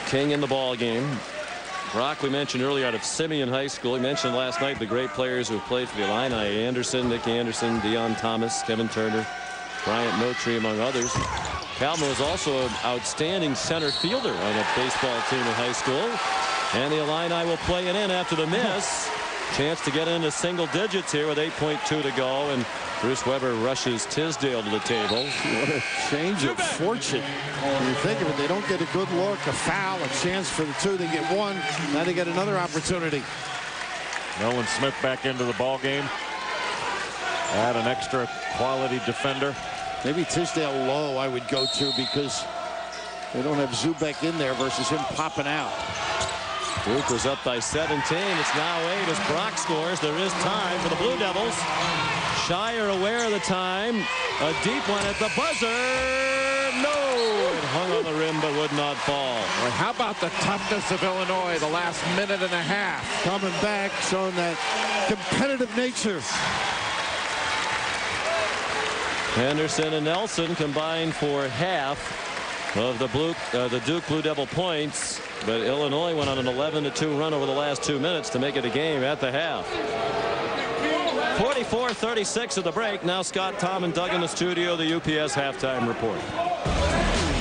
King in the ball game. Brock, we mentioned earlier, out of Simeon High School. He mentioned last night the great players who have played for the Illini: Anderson, Nick Anderson, Deion Thomas, Kevin Turner, Bryant Notary, among others. Calma was also an outstanding center fielder on a baseball team in high school. And the Illini will play it in after the miss. Chance to get into single digits here with 8.2 to go. And Bruce Weber rushes Tisdale to the table. What a change of fortune. When you think of it, they don't get a good look, a foul, a chance for the two. They get one. Now they get another opportunity. Nolan Smith back into the ball game. Add an extra quality defender. Maybe Tisdale low I would go to because they don't have Zubek in there versus him popping out. Duke was up by 17. It's now 8 as Brock scores. There is time for the Blue Devils. Shire aware of the time. A deep one at the buzzer. No! It hung on the rim but would not fall. Well, how about the toughness of Illinois the last minute and a half? Coming back, showing that competitive nature. Henderson and Nelson combined for half of the Duke Blue Devil points, but Illinois went on an 11-2 run over the last 2 minutes to make it a game at the half. 44-36 at the break. Now Scott, Tom, and Doug in the studio, the UPS halftime report.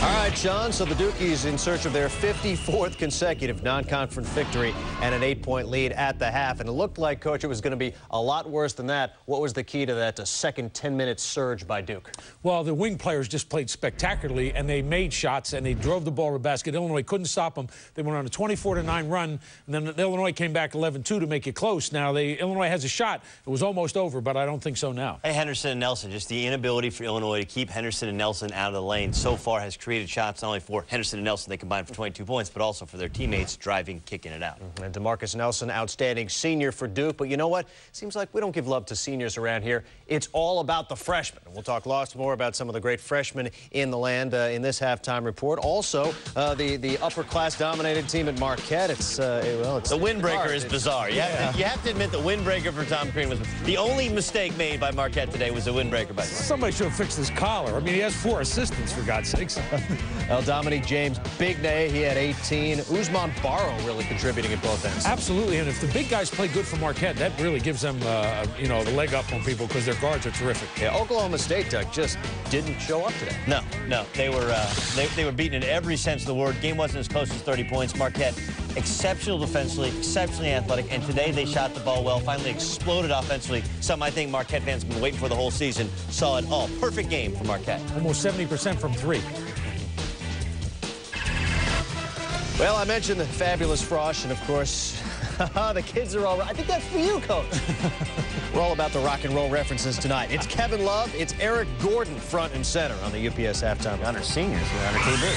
All right, Sean, so the Dukies in search of their 54th consecutive non-conference victory and an 8-point lead at the half. And it looked like, Coach, it was going to be a lot worse than that. What was the key to that second 10-minute surge by Duke? Well, the wing players just played spectacularly, and they made shots, and they drove the ball to the basket. Illinois couldn't stop them. They went on a 24-9 run, and then Illinois came back 11-2 to make it close. Now, Illinois has a shot. It was almost over, but I don't think so now. Hey, Henderson and Nelson, just the inability for Illinois to keep Henderson and Nelson out of the lane so far has created shots not only for Henderson and Nelson, they combined for 22 points, but also for their teammates driving, kicking it out. And DeMarcus Nelson, outstanding senior for Duke. But you know what? Seems like we don't give love to seniors around here. It's all about the freshmen. We'll talk lots more about some of the great freshmen in the land in this halftime report. Also, the upper class dominated team at Marquette. It's the windbreaker is bizarre. You have to admit the windbreaker for Tom Crean was the only mistake made by Marquette today was the windbreaker by Somebody should have fixed his collar. I mean, he has 4 assistants, for God's sakes. Dominique James, big day. He had 18. Usman Barrow really contributing at both ends. Absolutely, and if the big guys play good for Marquette, that really gives them, the leg up on people because their guards are terrific. Yeah, Oklahoma State, Doug, just didn't show up today. No, they were beaten in every sense of the word. Game wasn't as close as 30 points. Marquette, exceptional defensively, exceptionally athletic, and today they shot the ball well, finally exploded offensively. Something I think Marquette fans have been waiting for the whole season. Saw it all. Perfect game for Marquette. Almost 70% from 3. Well, I mentioned the fabulous Frosh, and of course, the kids are all right. I think that's for you, Coach. We're all about the rock and roll references tonight. It's Kevin Love, it's Eric Gordon front and center on the UPS halftime. Honor seniors, we're on KB.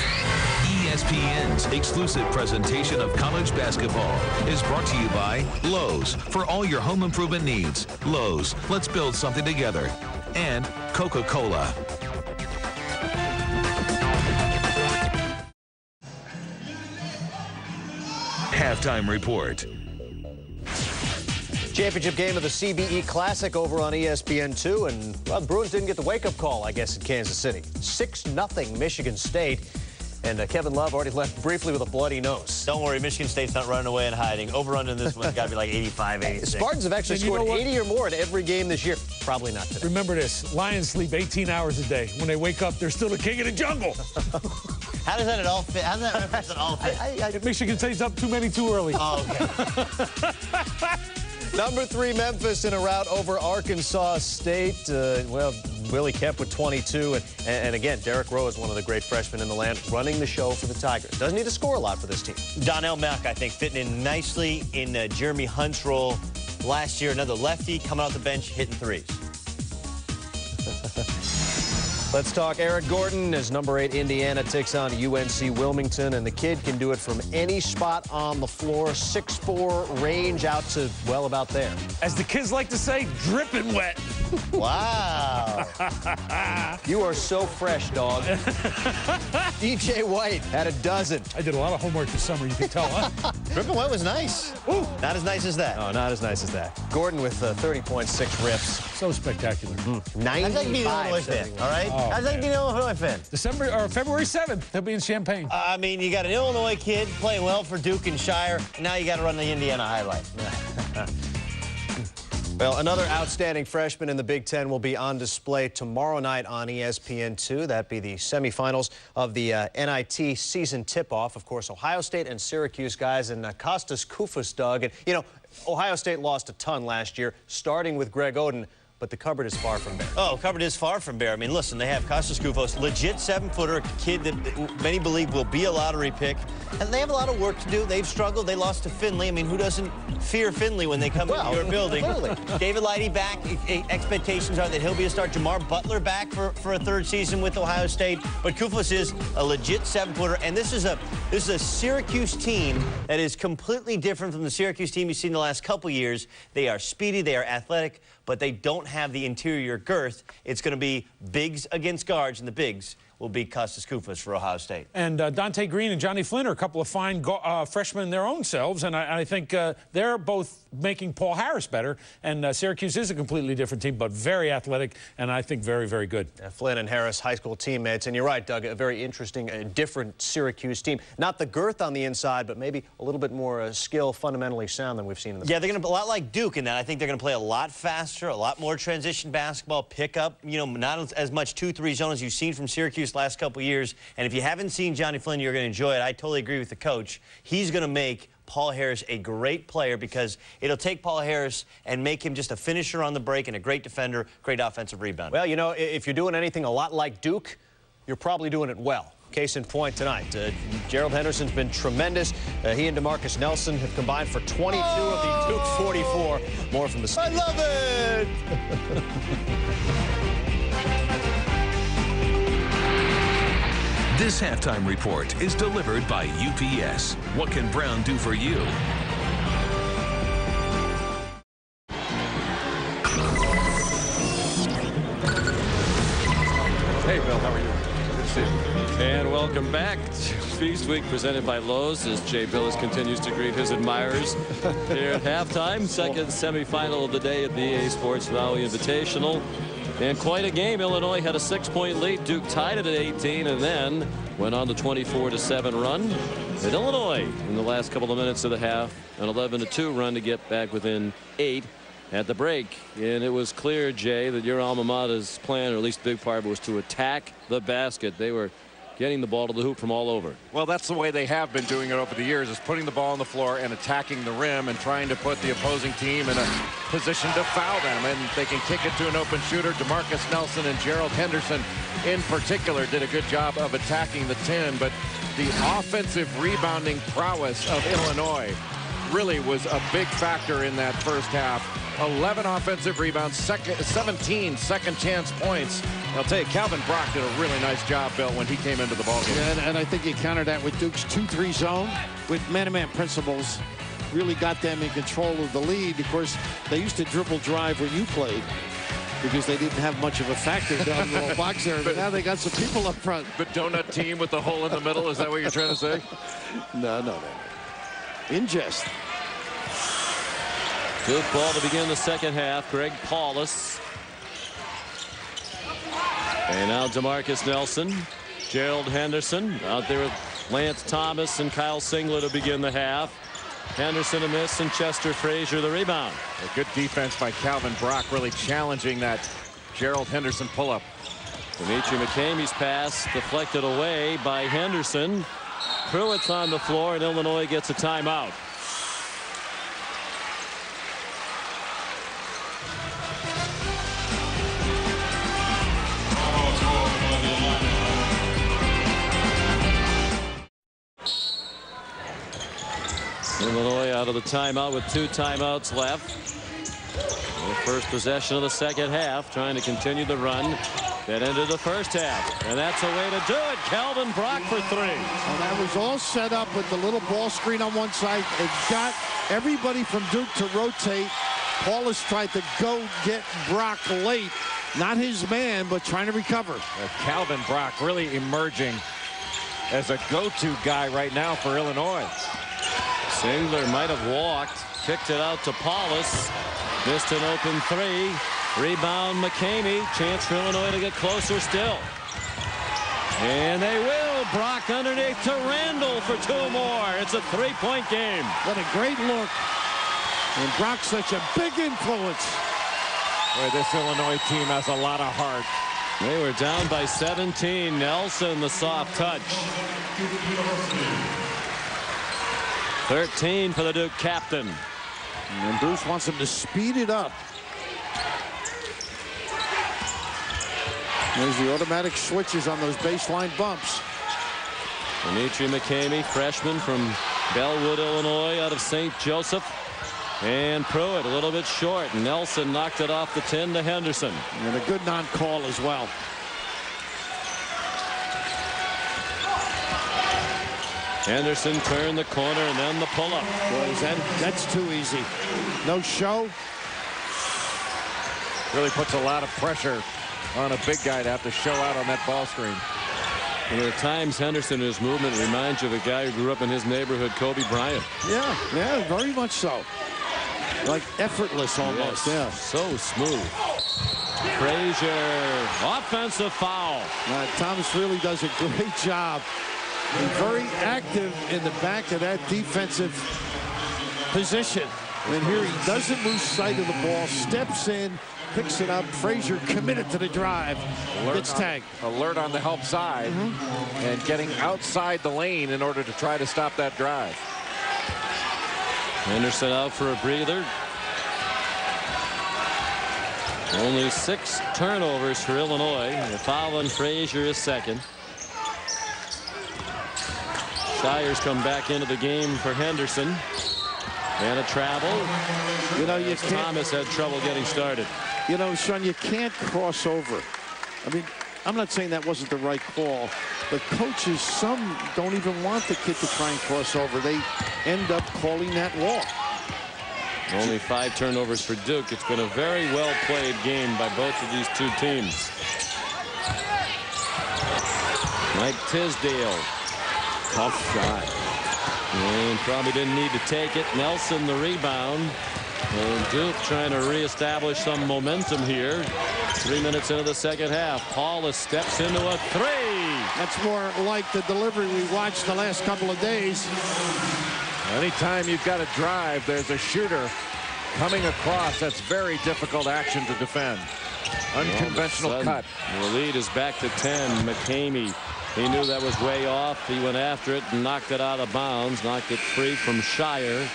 ESPN's exclusive presentation of college basketball is brought to you by Lowe's. For all your home improvement needs, Lowe's, let's build something together. And Coca-Cola. Halftime report. Championship game of the CBE Classic over on ESPN2, and well, the Bruins didn't get the wake-up call, I guess, in Kansas City. 6-0 Michigan State, and Kevin Love already left briefly with a bloody nose. Don't worry, Michigan State's not running away and hiding. Over-under in this one's got to be like 85, 86. Spartans have actually scored 80 or more in every game this year. Probably not today. Remember this, lions sleep 18 hours a day. When they wake up, they're still the king of the jungle. How does that at all fit? How does that reference at all fit? Michigan State's up too many too early. Oh, okay. Number 3, Memphis in a rout over Arkansas State. Willie Kemp with 22. And again, Derrick Rowe is one of the great freshmen in the land running the show for the Tigers. Doesn't need to score a lot for this team. Donnell Mack, I think, fitting in nicely in Jeremy Hunt's role last year. Another lefty coming off the bench, hitting threes. Let's talk Eric Gordon as number 8 Indiana takes on UNC Wilmington, and the kid can do it from any spot on the floor. 6'4", range out to well about there. As the kids like to say, dripping wet. Wow. You are so fresh, dog. DJ White had a dozen. I did a lot of homework this summer, you can tell, huh? Dripping wet was nice. Ooh. Not as nice as that. No, not as nice as that. Gordon with 30.6 rips. So spectacular. 95. How's that be an Illinois fan, all right? Oh, how's that be an Illinois fan? February 7th, they'll be in Champaign. I mean, you got an Illinois kid playing well for Duke and Shire. Now you got to run the Indiana highlight. Well, another outstanding freshman in the Big Ten will be on display tomorrow night on ESPN2. That'd be the semifinals of the NIT season tip-off. Of course, Ohio State and Syracuse guys, and Kostas Koufos, Doug. And, you know, Ohio State lost a ton last year, starting with Greg Oden. but the cupboard is far from bare. Oh, cupboard is far from bare. I mean, listen, they have Kostas Koufos, legit 7-footer, a kid that many believe will be a lottery pick. And they have a lot of work to do. They've struggled. They lost to Finley. I mean, who doesn't fear Finley when they come into your building? Clearly. David Lighty back. Expectations are that he'll be a start. Jamar Butler back for a third season with Ohio State. But Koufos is a legit 7-footer. And this is a Syracuse team that is completely different from the Syracuse team you've seen the last couple years. They are speedy. They are athletic. But they don't have the interior girth. It's going to be bigs against guards, and the bigs will be Kostas Koufos for Ohio State. And Dante Green and Johnny Flynn are a couple of fine freshmen their own selves, and I think they're both making Paul Harris better. And Syracuse is a completely different team, but very athletic, and I think very, very good. Flynn and Harris, high school teammates. And you're right, Doug, a very interesting, different Syracuse team. Not the girth on the inside, but maybe a little bit more skill, fundamentally sound than we've seen in the past. Yeah, they're going to be a lot like Duke in that. I think they're going to play a lot faster, a lot more transition basketball, pick up, you know, not as much 2-3 zone as you've seen from Syracuse last couple years. And if you haven't seen Johnny Flynn, you're going to enjoy it. I totally agree with the coach. He's going to make Paul Harris a great player because it'll take Paul Harris and make him just a finisher on the break and a great defender, great offensive rebounder. Well, you know, if you're doing anything a lot like Duke, you're probably doing it well. Case in point tonight. Gerald Henderson's been tremendous. He and DeMarcus Nelson have combined for 22 of the Duke 44. More from the... I love it! This halftime report is delivered by UPS. What can Brown do for you? Hey, Bill, how are you? Good to see you. And welcome back to Feast Week presented by Lowe's as Jay Billis continues to greet his admirers here at halftime. Second semifinal of the day at the EA Sports Maui Invitational. And quite a game. Illinois had a 6-point lead. Duke tied it at 18 and then went on the 24-7 run. And Illinois in the last couple of minutes of the half, an 11-2 run to get back within 8 at the break. And it was clear, Jay, that your alma mater's plan, or at least a big part of it, was to attack the basket. They were getting the ball to the hoop from all over. Well, that's the way they have been doing it over the years, is putting the ball on the floor and attacking the rim and trying to put the opposing team in a position to foul them. And they can kick it to an open shooter. DeMarcus Nelson and Gerald Henderson in particular did a good job of attacking the 10. But the offensive rebounding prowess of Illinois really was a big factor in that first half. 11 offensive rebounds, 17 second chance points. I'll tell you, Calvin Brock did a really nice job, Bill, when he came into the ballgame. Yeah, and I think you countered that with Duke's 2-3 zone with man-to-man principles. Really got them in control of the lead. Of course, they used to dribble drive when you played because they didn't have much of a factor down in the little box there. But now they got some people up front. The donut team with the hole in the middle, is that what you're trying to say? No. In jest. Duke ball to begin the second half. Greg Paulus. And now DeMarcus Nelson. Gerald Henderson out there with Lance Thomas and Kyle Singler to begin the half. Henderson a miss and Chester Frazier the rebound. A good defense by Calvin Brock, really challenging that Gerald Henderson pull-up. Dimitri McCamey's pass deflected away by Henderson. Pruitt's on the floor and Illinois gets a timeout. Illinois out of the timeout with 2 timeouts left. The first possession of the second half, trying to continue the run that ended the first half. And that's a way to do it. Calvin Brock for 3. And that was all set up with the little ball screen on one side. It got everybody from Duke to rotate. Paulus tried to go get Brock late. Not his man, but trying to recover. Calvin Brock really emerging as a go-to guy right now for Illinois. Singler might have walked, kicked it out to Paulus, missed an open 3. Rebound McCamey, chance for Illinois to get closer still. And they will. Brock underneath to Randall for 2 more. It's a 3-point game. What a great look. And Brock's such a big influence. Boy, this Illinois team has a lot of heart. They were down by 17. Nelson, the soft touch. 13 for the Duke captain. And Bruce wants him to speed it up. There's the automatic switches on those baseline bumps. Dimitri McCamey, freshman from Bellwood, Illinois, out of St. Joseph. And Pruitt a little bit short. Nelson knocked it off the 10 to Henderson. And a good non-call as well. Henderson turned the corner and then the pull-up. Boy, that's too easy. No show. Really puts a lot of pressure on a big guy to have to show out on that ball screen. And there are times Henderson, his movement reminds you of a guy who grew up in his neighborhood, Kobe Bryant. Yeah, very much so. Like effortless almost. Yes, yeah. So smooth. Frazier, offensive foul. Thomas really does a great job. He's very active in the back of that defensive position. And here he doesn't lose sight of the ball, steps in, picks it up. Frazier committed to the drive. Gets tagged. Alert on the help side and getting outside the lane in order to try to stop that drive. Henderson out for a breather. Only 6 turnovers for Illinois. The foul on Frazier is second. Shire's come back into the game for Henderson. And a travel. You know, you can't. Thomas had trouble getting started. You know, Sean, you can't cross over. I mean, I'm not saying that wasn't the right call, but coaches, some don't even want the kid to try and cross over. They end up calling that walk. Only 5 turnovers for Duke. It's been a very well-played game by both of these two teams. Mike Tisdale. Tough shot. And probably didn't need to take it. Nelson the rebound. And Duke trying to reestablish some momentum here. 3 minutes into the second half. Paulus steps into a 3. That's more like the delivery we watched the last couple of days. Anytime you've got a drive, there's a shooter coming across. That's very difficult action to defend. Unconventional cut. The lead is back to 10. McCamey. He knew that was way off. He went after it and knocked it out of bounds. Knocked it free from Shire.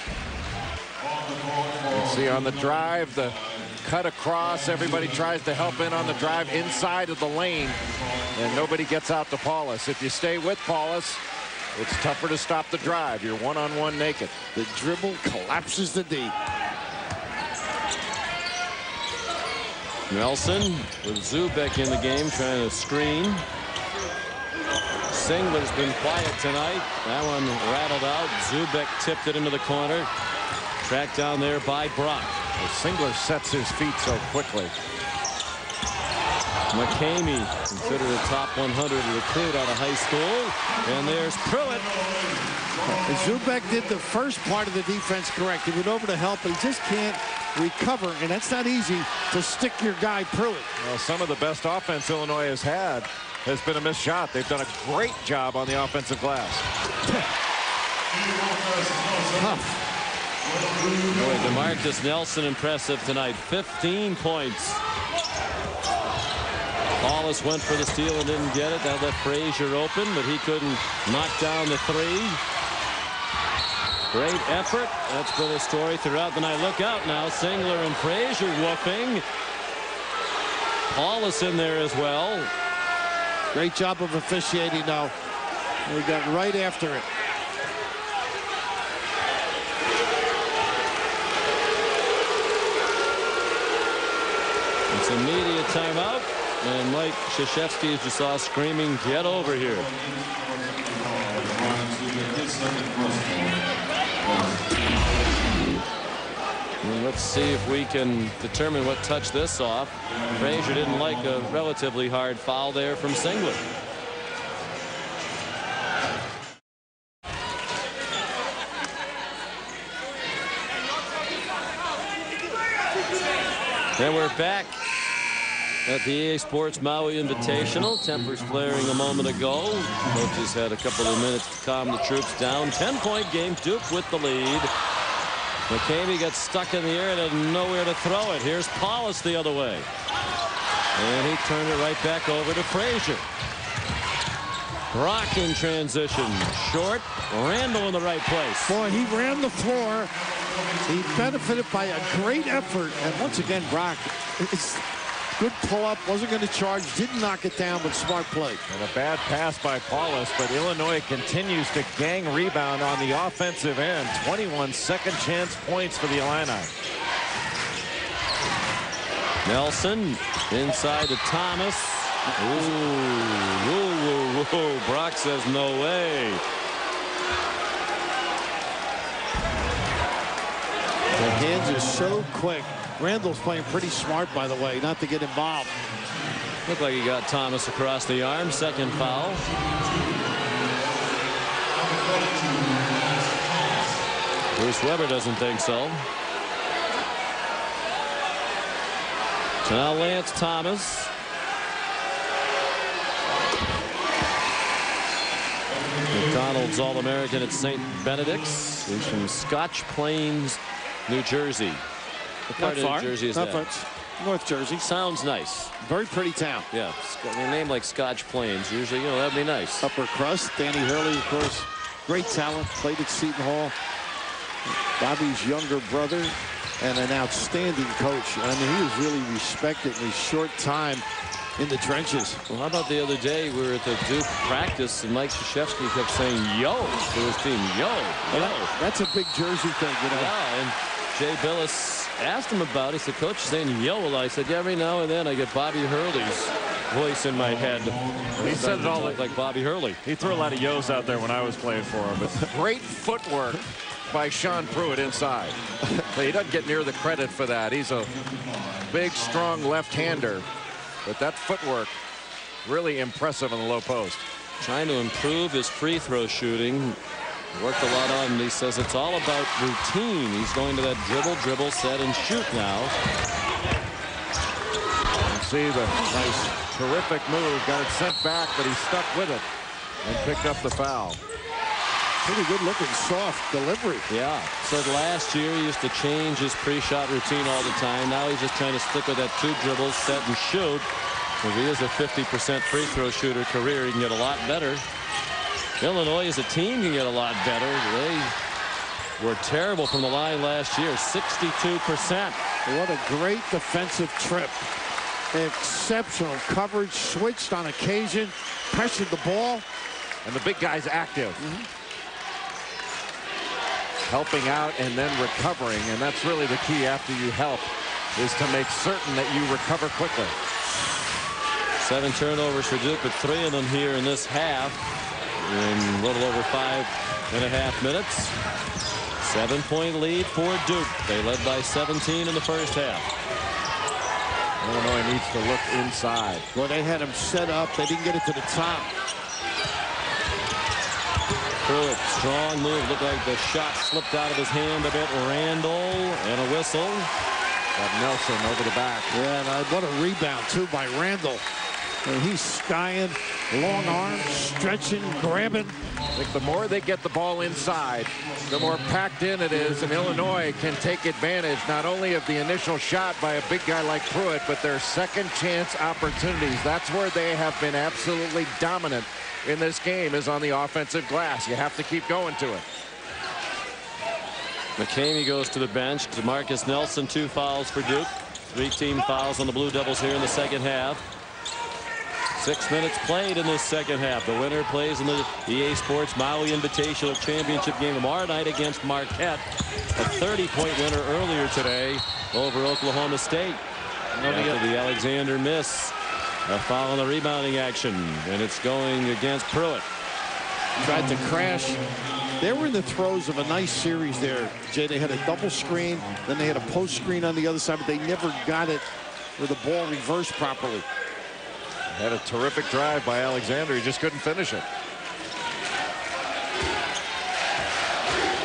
Let's see on the drive, the cut across. Everybody tries to help in on the drive inside of the lane. And nobody gets out to Paulus. If you stay with Paulus, it's tougher to stop the drive. You're one-on-one naked. The dribble collapses the D. Nelson with Zubek in the game trying to screen. Singler's been quiet tonight. That one rattled out. Zubek tipped it into the corner. Tracked down there by Brock. Singler sets his feet so quickly. McCamey, considered a top 100 recruit out of high school. And there's Pruitt. Zubek did the first part of the defense correct. He went over to help, but he just can't recover. And that's not easy to stick your guy Pruitt. Well, some of the best offense Illinois has had has been a missed shot. They've done a great job on the offensive glass. Boy, DeMarcus Nelson impressive tonight. 15 points. Paulus went for the steal and didn't get it. That left Frazier open, but he couldn't knock down the 3. Great effort. That's been a story throughout the night. Look out now. Singler and Frazier whooping. Paulus in there as well. Great job of officiating now. We got right after it. It's immediate timeout. And Mike Krzyzewski, as you saw, screaming, "Get over here." And let's see if we can determine what touched this off. Frazier didn't like a relatively hard foul there from Singler. Then we're back at the EA Sports Maui Invitational. Tempers flaring a moment ago. Coaches had a couple of minutes to calm the troops down. 10-point game. Duke with the lead. McCamey got stuck in the air and had nowhere to throw it. Here's Paulus the other way. And he turned it right back over to Frazier. Brock in transition. Short. Randall in the right place. Boy, he ran the floor. He benefited by a great effort. And once again, Brock, Good pull-up, wasn't going to charge, didn't knock it down, but smart play. And a bad pass by Paulus, but Illinois continues to gang rebound on the offensive end. 21 second chance points for the Illini. Nelson inside to Thomas. Ooh. Brock says no way. The hands are so quick. Randall's playing pretty smart, by the way, not to get involved. Looked like he got Thomas across the arm. Second foul. Bruce Weber doesn't think so. So now Lance Thomas. McDonald's All-American at St. Benedict's. He's from Scotch Plains, New Jersey. What part of New Jersey is that? North Jersey. Sounds nice. Very pretty town. Yeah, a name like Scotch Plains. Usually, you know, that'd be nice. Upper crust. Danny Hurley, of course, great talent. Played at Seton Hall. Bobby's younger brother and an outstanding coach. I mean, he was really respected in his short time in the trenches. Well, how about the other day we were at the Duke practice and Mike Krzyzewski kept saying yo to his team. Yo. That's a big Jersey thing, you know. Yeah, and Jay Billis asked him about it. He said, Coach is saying yo. Well, I said, yeah, every now and then I get Bobby Hurley's voice in my head. He said it all like Bobby Hurley. He threw a lot of yo's out there when I was playing for him. But great footwork by Sean Pruitt inside. He doesn't get near the credit for that. He's a big, strong left-hander. But that footwork really impressive on the low post. Trying to improve his free throw shooting. Worked a lot on him. He says it's all about routine. He's going to that dribble, set, and shoot now. You see the nice, terrific move. Got it sent back, but he stuck with it and picked up the foul. Pretty good looking, soft delivery. Yeah. Said last year he used to change his pre-shot routine all the time. Now he's just trying to stick with that 2 dribbles, set, and shoot. If he is a 50% free throw shooter career, he can get a lot better. Illinois as a team can get a lot better. They were terrible from the line last year, 62%. What a great defensive trip. Exceptional coverage, switched on occasion, pressured the ball. And the big guy's active. Helping out and then recovering, and that's really the key after you help, is to make certain that you recover quickly. 7 turnovers for Duke, but 3 of them here in this half in a little over 5.5 minutes. 7-point lead for Duke. They led by 17 in the first half. Illinois needs to look inside. Well, they had him set up. They didn't get it to the top. Pruitt, strong move. Looked like the shot slipped out of his hand a bit. Randall and a whistle. Got Nelson over the back. Yeah, and what a rebound, too, by Randall. And he's skying, long arms, stretching, grabbing. I think the more they get the ball inside, the more packed in it is, and Illinois can take advantage not only of the initial shot by a big guy like Pruitt, but their second chance opportunities. That's where they have been absolutely dominant in this game, is on the offensive glass. You have to keep going to it. McCamey goes to the bench. DeMarcus Nelson, 2 fouls for Duke. 3 team fouls on the Blue Devils here in the second half. 6 minutes played in this second half. The winner plays in the EA Sports Maui Invitational Championship game tomorrow night against Marquette. A 30-point winner earlier today over Oklahoma State. After the Alexander miss, a foul on the rebounding action, and it's going against Pruitt. Tried to crash. They were in the throes of a nice series there, Jay. They had a double screen, then they had a post screen on the other side, but they never got it where the ball reversed properly. Had a terrific drive by Alexander. He just couldn't finish it.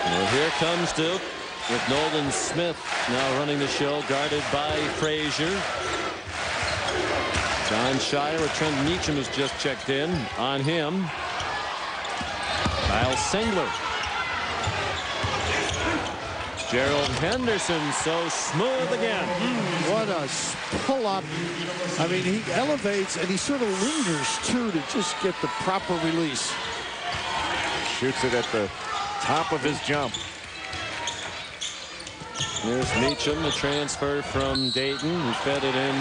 Well, here comes Duke with Nolan Smith now running the show, guarded by Frazier. John Shire with Trent Meacham has just checked in on him. Kyle Singler. Gerald Henderson so smooth again. What a pull-up. I mean, he elevates and he sort of lingers, too, to just get the proper release. Shoots it at the top of his jump. Here's Meacham, the transfer from Dayton. He fed it in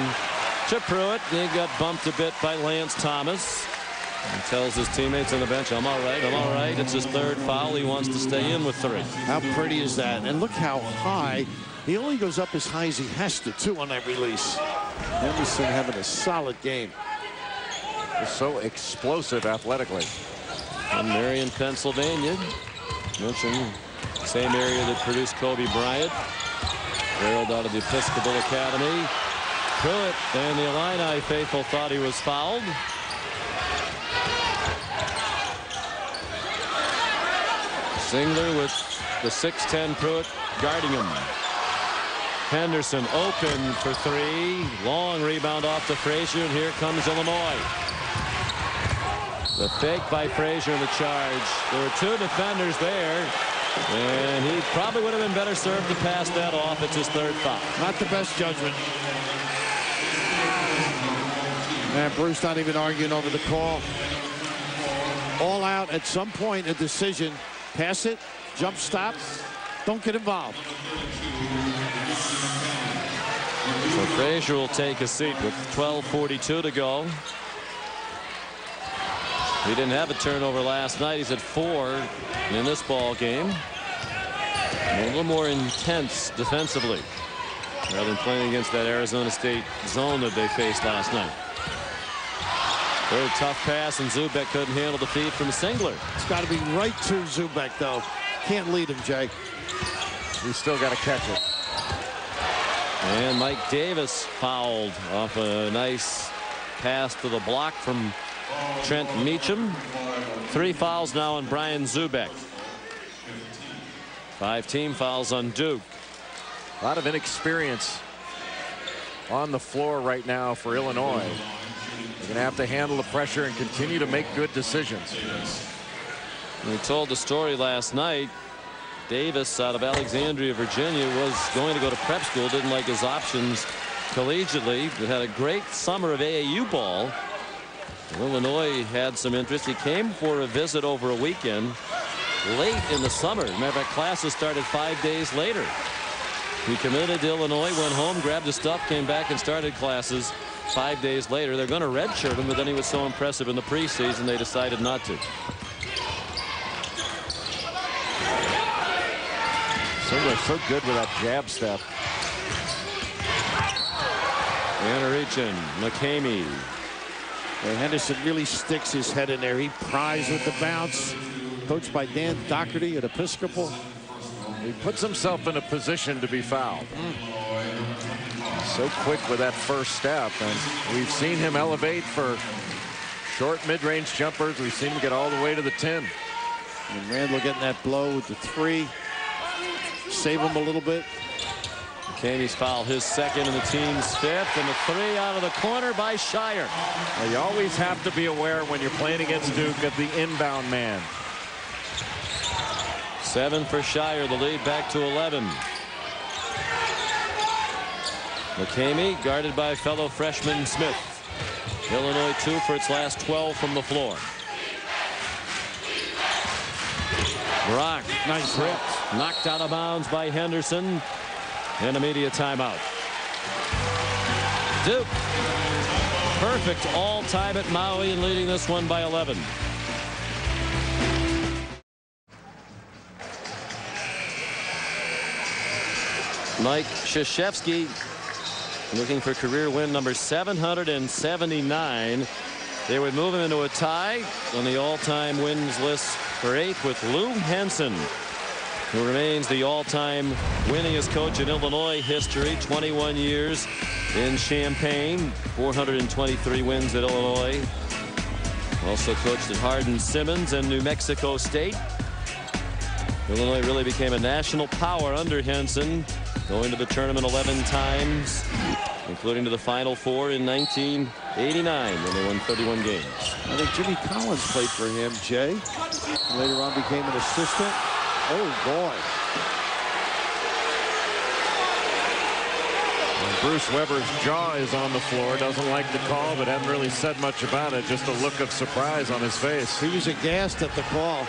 to Pruitt. He got bumped a bit by Lance Thomas. He tells his teammates on the bench, I'm all right, I'm all right. It's his third foul. He wants to stay in with 3. How pretty is that? And look how high. He only goes up as high as he has to, too, on that release. Henderson having a solid game. So explosive athletically. From Marion, Pennsylvania. Mentioned same area that produced Kobe Bryant. Barreled out of the Episcopal Academy. Pruitt and the Illini faithful thought he was fouled. Singler with the 6'10 Pruitt guarding him. Henderson open for 3. Long rebound off to Frazier, and here comes Illinois. The fake by Frazier in the charge. There were 2 defenders there, and he probably would have been better served to pass that off. It's his 3rd foul. Not the best judgment. And Bruce not even arguing over the call. All out at some point, a decision. Pass it, jump stop, don't get involved. So Frazier will take a seat with 12:42 to go. He didn't have a turnover last night. He's at 4 in this ball game. A little more intense defensively rather than playing against that Arizona State zone that they faced last night. Very tough pass, and Zubek couldn't handle the feed from Singler. It's got to be right to Zubek, though. Can't lead him, Jay. He's still got to catch it. And Mike Davis fouled off a nice pass to the block from Trent Meacham. 3 fouls now on Brian Zubek. 5 team fouls on Duke. A lot of inexperience on the floor right now for Illinois. They're going to have to handle the pressure and continue to make good decisions. We told the story last night. Davis out of Alexandria, Virginia, was going to go to prep school. Didn't like his options collegiately, but had a great summer of AAU ball. Illinois had some interest. He came for a visit over a weekend late in the summer. Matter of fact, classes started 5 days later. He committed to Illinois, went home, grabbed his stuff, came back and started classes 5 days later. They're going to redshirt him, but then he was so impressive in the preseason they decided not to. Singler so good with that jab step. Anarichin, McCamey. And Henderson really sticks his head in there. He pries with the bounce. Coached by Dan Doherty at Episcopal. He puts himself in a position to be fouled. So quick with that first step, and we've seen him elevate for short mid-range jumpers. We've seen him get all the way to the 10. And Randall getting that blow with the 3. Save him a little bit. McCamey's foul, his 2nd and the team's 5th, and the 3 out of the corner by Shire. Well, you always have to be aware when you're playing against Duke of the inbound man. 7 for Shire, the lead back to 11. McCamey guarded by fellow freshman Smith. Illinois 2 for its last 12 from the floor. Brock, nice hit. Knocked out of bounds by Henderson. And immediate timeout. Duke. Perfect all time at Maui and leading this one by 11. Mike Krzyzewski looking for career win number 779. They would move him into a tie on the all-time wins list for 8th with Lou Henson, who remains the all-time winningest coach in Illinois history. 21 years in Champaign, 423 wins at Illinois. Also coached at Hardin-Simmons and New Mexico State. Illinois really became a national power under Henson, going to the tournament 11 times, including to the Final Four in 1989 when they won 31 games. I think Jimmy Collins played for him, Jay. Later on became an assistant. Oh, boy. And Bruce Weber's jaw is on the floor. Doesn't like the call, but hadn't really said much about it. Just a look of surprise on his face. He was aghast at the call.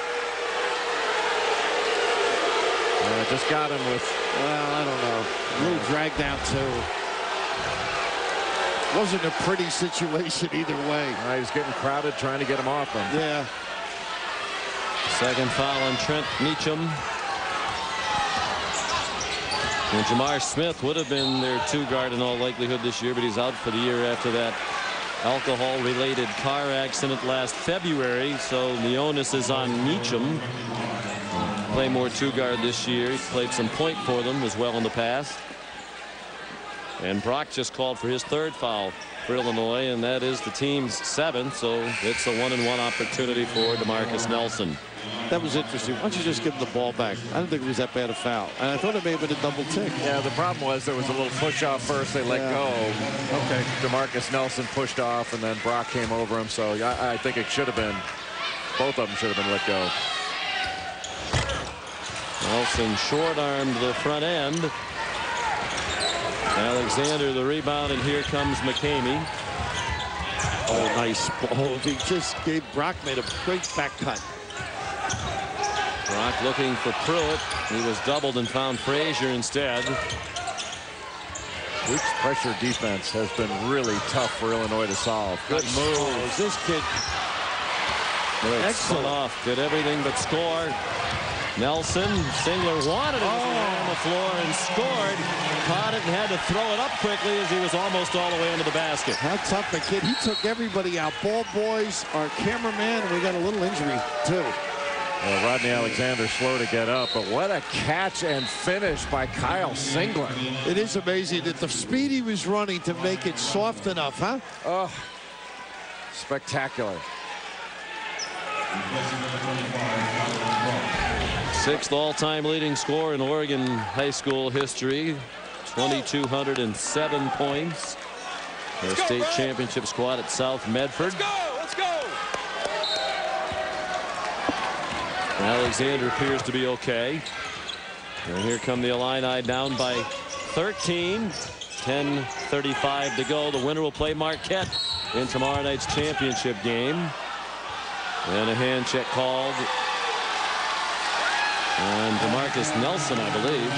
Just got him with, well, I don't know, a little drag down too. Wasn't a pretty situation either way. He was getting crowded trying to get him off him. Yeah. Second foul on Trent Meacham. And Jamar Smith would have been their 2 guard in all likelihood this year, but he's out for the year after that alcohol-related car accident last February. So the onus is on Meacham. Play more 2 guard this year. He's played some point for them as well in the past. And Brock just called for his 3rd foul for Illinois, and that is the team's 7th. So it's a 1-and-1 opportunity for DeMarcus Nelson. That was interesting. Why don't you just give him the ball back? I don't think it was that bad a foul. And I thought it may have been a double tick. Yeah, the problem was there was a little push off first. They let go. Okay. DeMarcus Nelson pushed off, and then Brock came over him. So I think it should have been, both of them should have been let go. Nelson short-armed the front end. Alexander the rebound, and here comes McCamey. Oh, nice ball. He just gave Brock, made a great back cut. Brock looking for Pruitt. He was doubled and found Frazier instead. Duke's pressure defense has been really tough for Illinois to solve. Good moves. This kid. Excellent off. Did everything but score. Nelson, Singler wanted it as he ran on the floor and scored. Caught it and had to throw it up quickly as he was almost all the way into the basket. How tough the kid. He took everybody out. Ball boys, our cameraman, and we got a little injury too. Well, Rodney Alexander slow to get up, but what a catch and finish by Kyle Singler. It is amazing that the speed he was running to make it soft enough, huh? Oh, spectacular. 6th all-time leading scorer in Oregon high school history. 2,207 points. Their state championship squad at South Medford. Let's go! Alexander appears to be okay. And here come the Illini down by 13. 10:35 to go. The winner will play Marquette in tomorrow night's championship game. And a hand check called. And DeMarcus Nelson, I believe.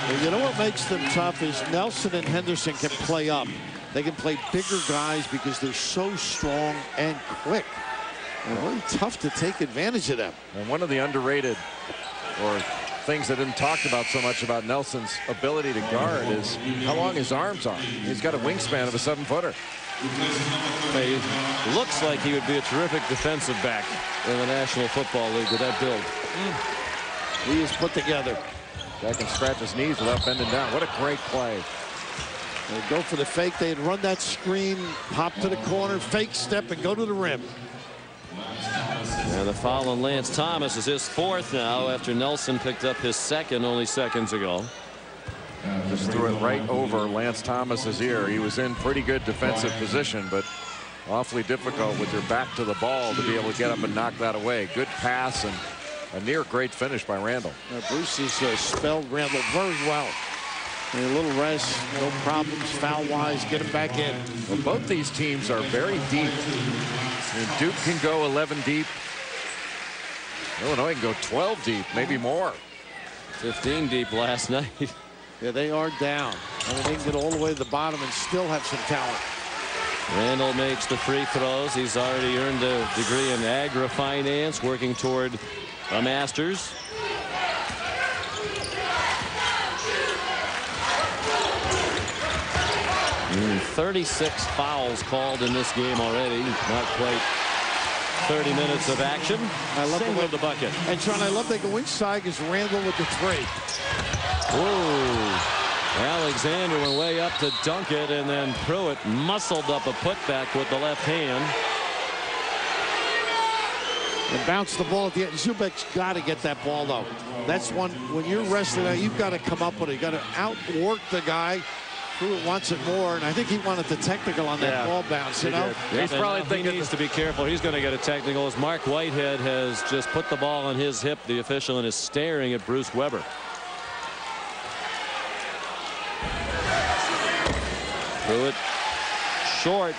Well, you know what makes them tough is Nelson and Henderson can play up. They can play bigger guys because they're so strong and quick. And really tough to take advantage of them. And one of the underrated or things that isn't talked about so much about Nelson's ability to guard is how long his arms are. He's got a wingspan of a 7-footer. He looks like he would be a terrific defensive back in the National Football League with that build. He is put together. Guy can scratch his knees without bending down. What a great play. They go for the fake. They'd run that screen, hop to the corner, fake step, and go to the rim. And the foul on Lance Thomas is his 4th now after Nelson picked up his 2nd only seconds ago. Just threw it right over Lance Thomas's ear. He was in pretty good defensive position, but awfully difficult with your back to the ball to be able to get up and knock that away. Good pass and a near great finish by Randall. Bruce has spelled Randall very well. And a little rest, no problems foul-wise, get him back in. Well, both these teams are very deep. And Duke can go 11 deep. Illinois can go 12 deep, maybe more. 15 deep last night. Yeah, they are down. I mean, they can get all the way to the bottom and still have some talent. Randall makes the free throws. He's already earned a degree in agri-finance, working toward a master's. And 36 fouls called in this game already. Not quite 30 minutes of action. I love the bucket. And Sean, I love they go inside because Randall with the 3. Whoa. Alexander went way up to dunk it, and then Pruitt muscled up a putback with the left hand. And bounce the ball at the end. Zubek's got to get that ball, though. That's one, when you're resting out, you've got to come up with it. You've got to outwork the guy. Pruitt wants it more, and I think he wanted the technical on that ball bounce, you know? He's probably thinking he needs to be careful. He's going to get a technical as Mark Whitehead has just put the ball on his hip, the official, and is staring at Bruce Weber. Pruitt short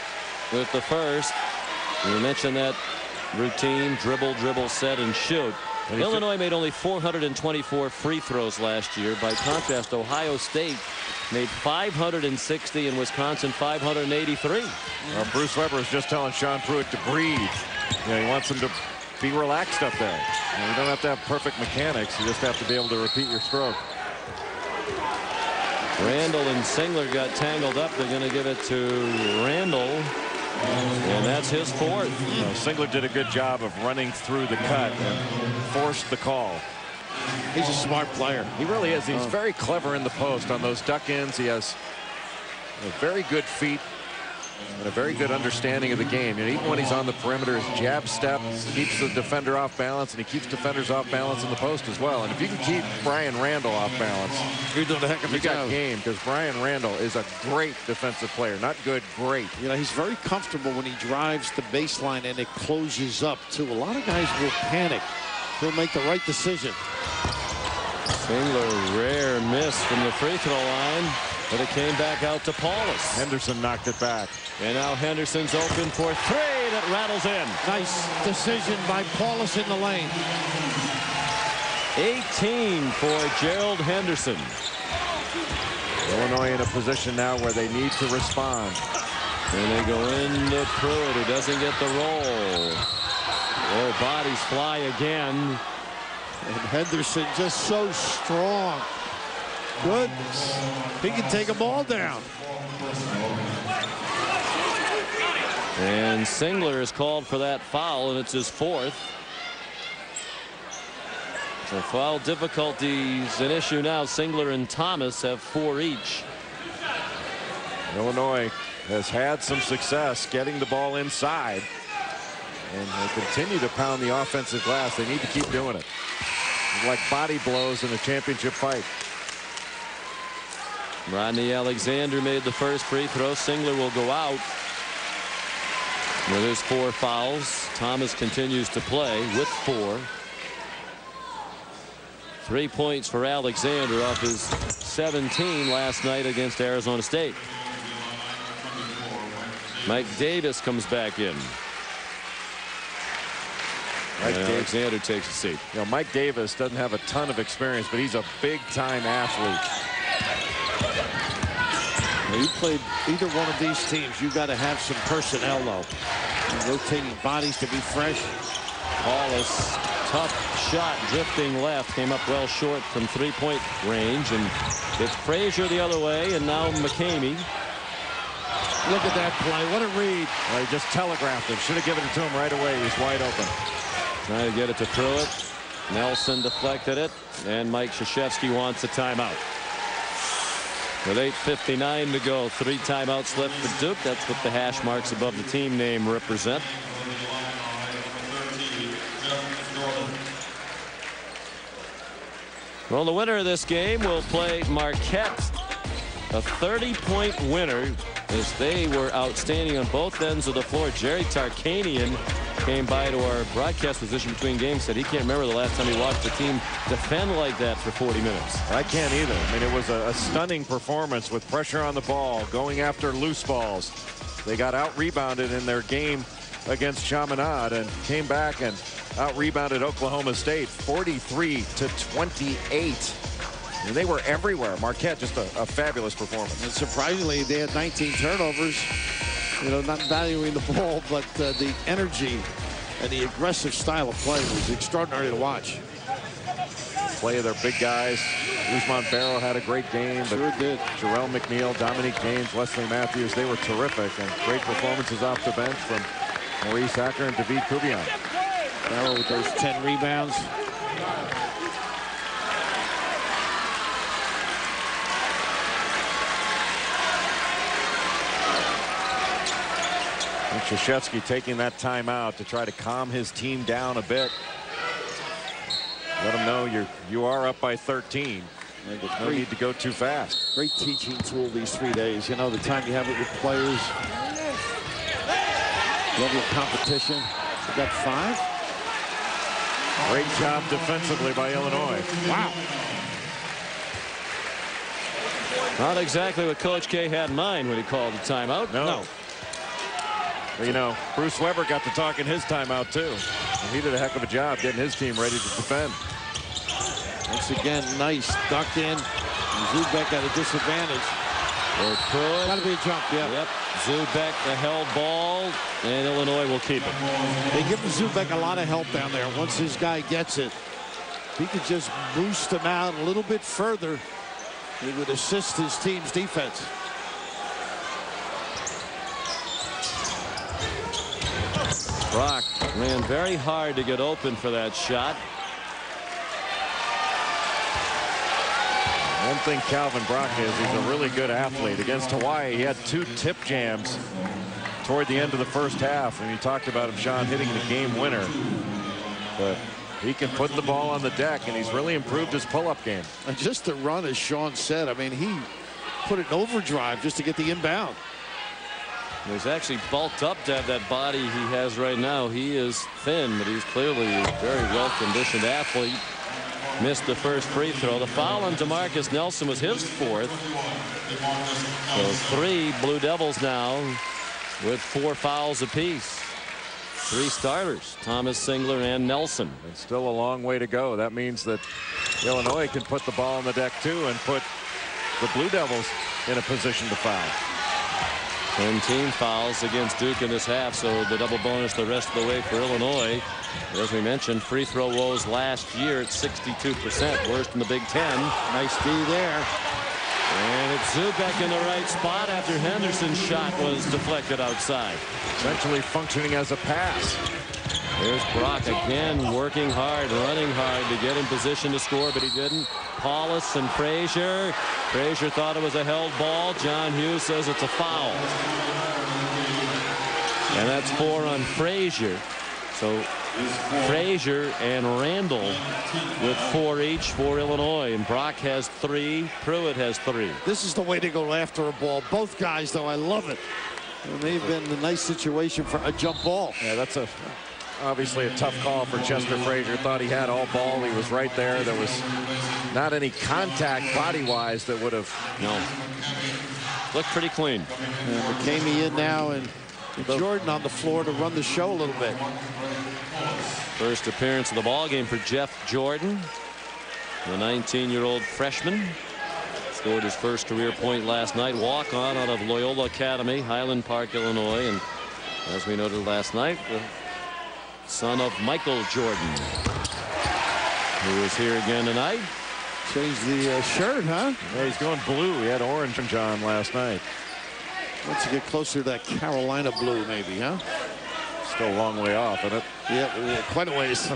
with the first. We mentioned that routine, dribble, set, and shoot. Illinois made only 424 free throws last year. By contrast, Ohio State made 560 and Wisconsin 583. Well, Bruce Weber is just telling Sean Pruitt to breathe. You know, he wants him to be relaxed up there. You don't have to have perfect mechanics. You just have to be able to repeat your stroke. Randall and Singler got tangled up. They're going to give it to Randall. And that's his fourth. You know, Singler did a good job of running through the cut and forced the call. He's a smart player. He really is. He's very clever in the post on those duck-ins. He has very good feet and a very good understanding of the game. You know, even when he's on the perimeter, his jab step keeps the defender off balance, and he keeps defenders off balance in the post as well. And if you can keep Brian Randall off balance, you're doing a heck of a job. You got game, because Brian Randall is a great defensive player. Not good, great. You know, he's very comfortable when he drives the baseline and it closes up too. A lot of guys will panic. He'll make the right decision. Singler, rare miss from the free throw line, but it came back out to Paulus. Henderson knocked it back. And now Henderson's open for three that rattles in. Nice decision by Paulus in the lane. 18 for Gerald Henderson. Illinois in a position now where they need to respond. And they go into Pruitt, who doesn't get the roll. Oh, bodies fly again. And Henderson just so strong. Goodness. He can take them all down. And Singler is called for that foul, and it's his fourth. So foul difficulties an issue now. Singler and Thomas have 4 each. Illinois has had some success getting the ball inside. And they continue to pound the offensive glass. They need to keep doing it. It's like body blows in a championship fight. Rodney Alexander made the first free throw. Singler will go out with his 4 fouls. Thomas continues to play with 4. 3 points for Alexander off his 17 last night against Arizona State. Mike Davis comes back in. Alexander takes a seat. You know, Mike Davis doesn't have a ton of experience, but he's a big-time athlete. You played either one of these teams, you got to have some personnel, though. Rotating bodies to be fresh. Paulus, tough shot, drifting left, came up well short from 3-point range, and it's Frazier the other way, and now McCamey. Look at that play. What a read. Well, he just telegraphed it. Should have given it to him right away. He's wide open. Trying to get it to Pruitt. Nelson deflected it, and Mike Krzyzewski wants a timeout. With 8:59 to go, 3 timeouts left for Duke. That's what the hash marks above the team name represent. Well, the winner of this game will play Marquette, a 30-point winner, as they were outstanding on both ends of the floor. Jerry Tarkanian came by to our broadcast position between games, said he can't remember the last time he watched a team defend like that for 40 minutes. I can't either. I mean, it was a stunning performance with pressure on the ball, going after loose balls. They got out-rebounded in their game against Chaminade and came back and out-rebounded Oklahoma State 43-28. And they were everywhere. Marquette, just a fabulous performance. And surprisingly, they had 19 turnovers. You know, not valuing the ball, but the energy and the aggressive style of play was extraordinary to watch. Play of their big guys. Usman Barrow had a great game. Sure did. Jarrell McNeil, Dominique James, Wesley Matthews, they were terrific. And great performances off the bench from Maurice Acker and David Kubian. Barrow with those 10 rebounds. And Krzyzewski taking that timeout to try to calm his team down a bit. Let them know you are up by 13. No need to go too fast. Great teaching tool these 3 days. You know, the time you have it with players. Level of competition. You got 5. Great job defensively by Illinois. Wow. Not exactly what Coach K had in mind when he called the timeout. No. Well, you know, Bruce Weber got to talk in his timeout too. And he did a heck of a job getting his team ready to defend. Once again, nice duck in. Zubek at a disadvantage. Got to be a jump, yeah. Yep. Zubek, the held ball, and Illinois will keep it. They give Zubek a lot of help down there. Once his guy gets it, if he could just boost him out a little bit further, he would assist his team's defense. Brock ran very hard to get open for that shot. One thing Calvin Brock is, he's a really good athlete. Against Hawaii, he had 2 tip jams toward the end of the first half. And you talked about him, Sean, hitting the game winner. But he can put the ball on the deck, and he's really improved his pull-up game. And just to run, as Sean said, I mean, he put it in overdrive just to get the inbound. He's actually bulked up to have that body he has right now. He is thin, but he's clearly a very well-conditioned athlete. Missed the first free throw. The foul on DeMarcus Nelson was his 4th. So 3 Blue Devils now with 4 fouls apiece. 3 starters, Thomas, Singler, and Nelson. It's still a long way to go. That means that Illinois can put the ball on the deck too and put the Blue Devils in a position to foul. 10 team fouls against Duke in this half, so the double bonus the rest of the way for Illinois. As we mentioned, free throw woes last year at 62%, worst in the Big Ten. Nice D there. And it's Zubek in the right spot after Henderson's shot was deflected outside. Essentially functioning as a pass. There's Brock again, working hard, running hard to get in position to score, but he didn't. Paulus and Frazier. Frazier thought it was a held ball. John Hughes says it's a foul. And that's 4 on Frazier. So Frazier and Randall with 4 each for Illinois. And Brock has 3. Pruitt has 3. This is the way to go after a ball. Both guys, though, I love it. It may have been a nice situation for a jump ball. Yeah, that's obviously a tough call for Chester Frazier. Thought he had all ball. He was right there. There was not any contact body-wise that would have. No. Looked pretty clean. And McCamey in now, and Jordan on the floor to run the show a little bit. First appearance of the ball game for Jeff Jordan, the 19-year-old freshman. Scored his first career point last night. Walk-on out of Loyola Academy, Highland Park, Illinois. And as we noted last night, the son of Michael Jordan, who is here again tonight. Changed the shirt, huh? Yeah, he's going blue. He had orange and John last night. Once you get closer to that Carolina blue, maybe, huh? Still a long way off, isn't it? Yeah, quite a ways.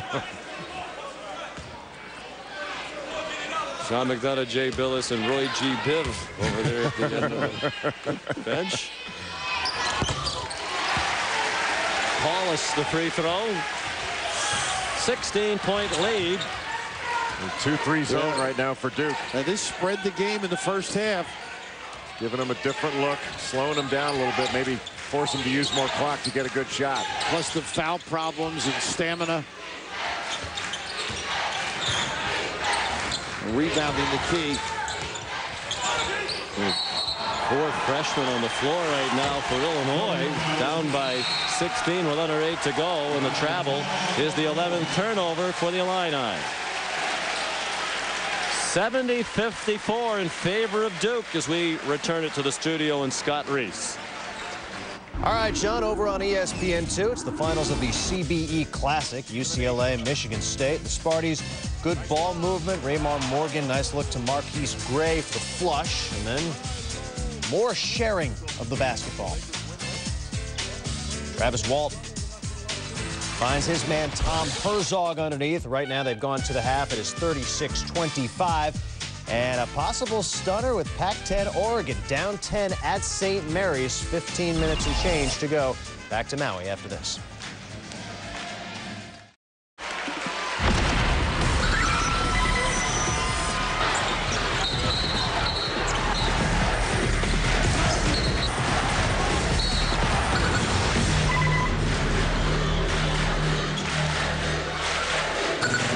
Sean McDonough, Jay Billis, and Roy G. Biv over there at the end of the bench. Paulus, the free throw. 16-point lead. 2-3 zone right now for Duke. And this spread the game in the first half. Giving him a different look, slowing him down a little bit, maybe force him to use more clock to get a good shot. Plus the foul problems and stamina. Rebounding the key. 4 freshmen on the floor right now for Illinois, down by 16 with under 8 to go, and the travel is the 11th turnover for the Illini. 70-54 in favor of Duke as we return it to the studio and Scott Reese. All right, John, over on ESPN2, it's the finals of the CBE Classic, UCLA, Michigan State. The Sparties, good ball movement. Raymond Morgan, nice look to Marquise Gray for the flush. And then more sharing of the basketball. Travis Walton finds his man Tom Herzog underneath. Right now they've gone to the half. It is 36-25. And a possible stunner with Pac-10 Oregon down 10 at St. Mary's. 15 minutes and change to go. Back to Maui after this.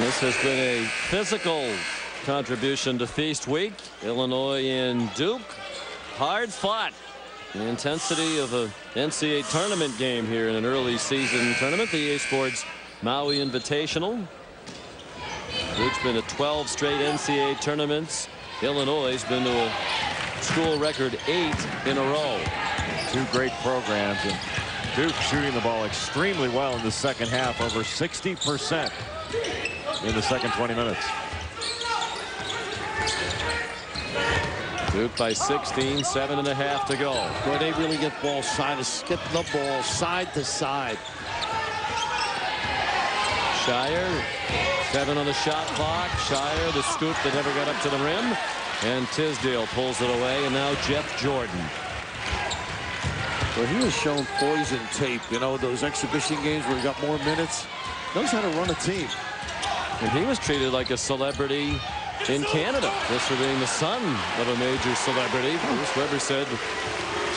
This has been a physical contribution to Feast Week. Illinois and Duke, hard fought. The intensity of a NCAA tournament game here in an early season tournament, the EA Sports Maui Invitational. Duke's been to 12 straight NCAA tournaments. Illinois has been to school record 8 in a row. Two great programs, and Duke shooting the ball extremely well in the second half, over 60% in the second 20 minutes. Duke by 16, 7.5 to go. Boy, they really get the ball side to side. Shire, 7 on the shot clock. Shire, the scoop that never got up to the rim. And Tisdale pulls it away, and now Jeff Jordan. Well, he has shown poise and tape. You know, those exhibition games where he got more minutes. Knows how to run a team. And he was treated like a celebrity in Canada, just for being the son of a major celebrity. Bruce Weber said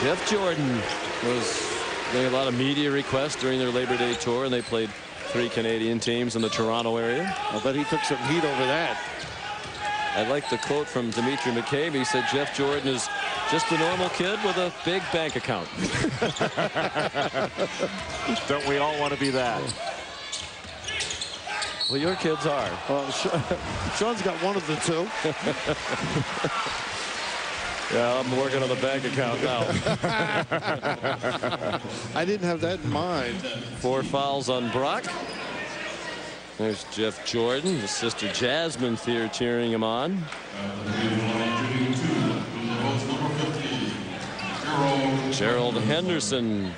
Jeff Jordan was getting a lot of media requests during their Labor Day tour, and they played 3 Canadian teams in the Toronto area. I bet he took some heat over that. I like the quote from Dimitri McCabe. He said Jeff Jordan is just a normal kid with a big bank account. Don't we all want to be that? Well, your kids are. Well, Sean's got one of the two. Yeah, I'm working on the bank account now. I didn't have that in mind. 4 fouls on Brock. There's Jeff Jordan, his sister Jasmine Thier cheering him on. Gerald Henderson.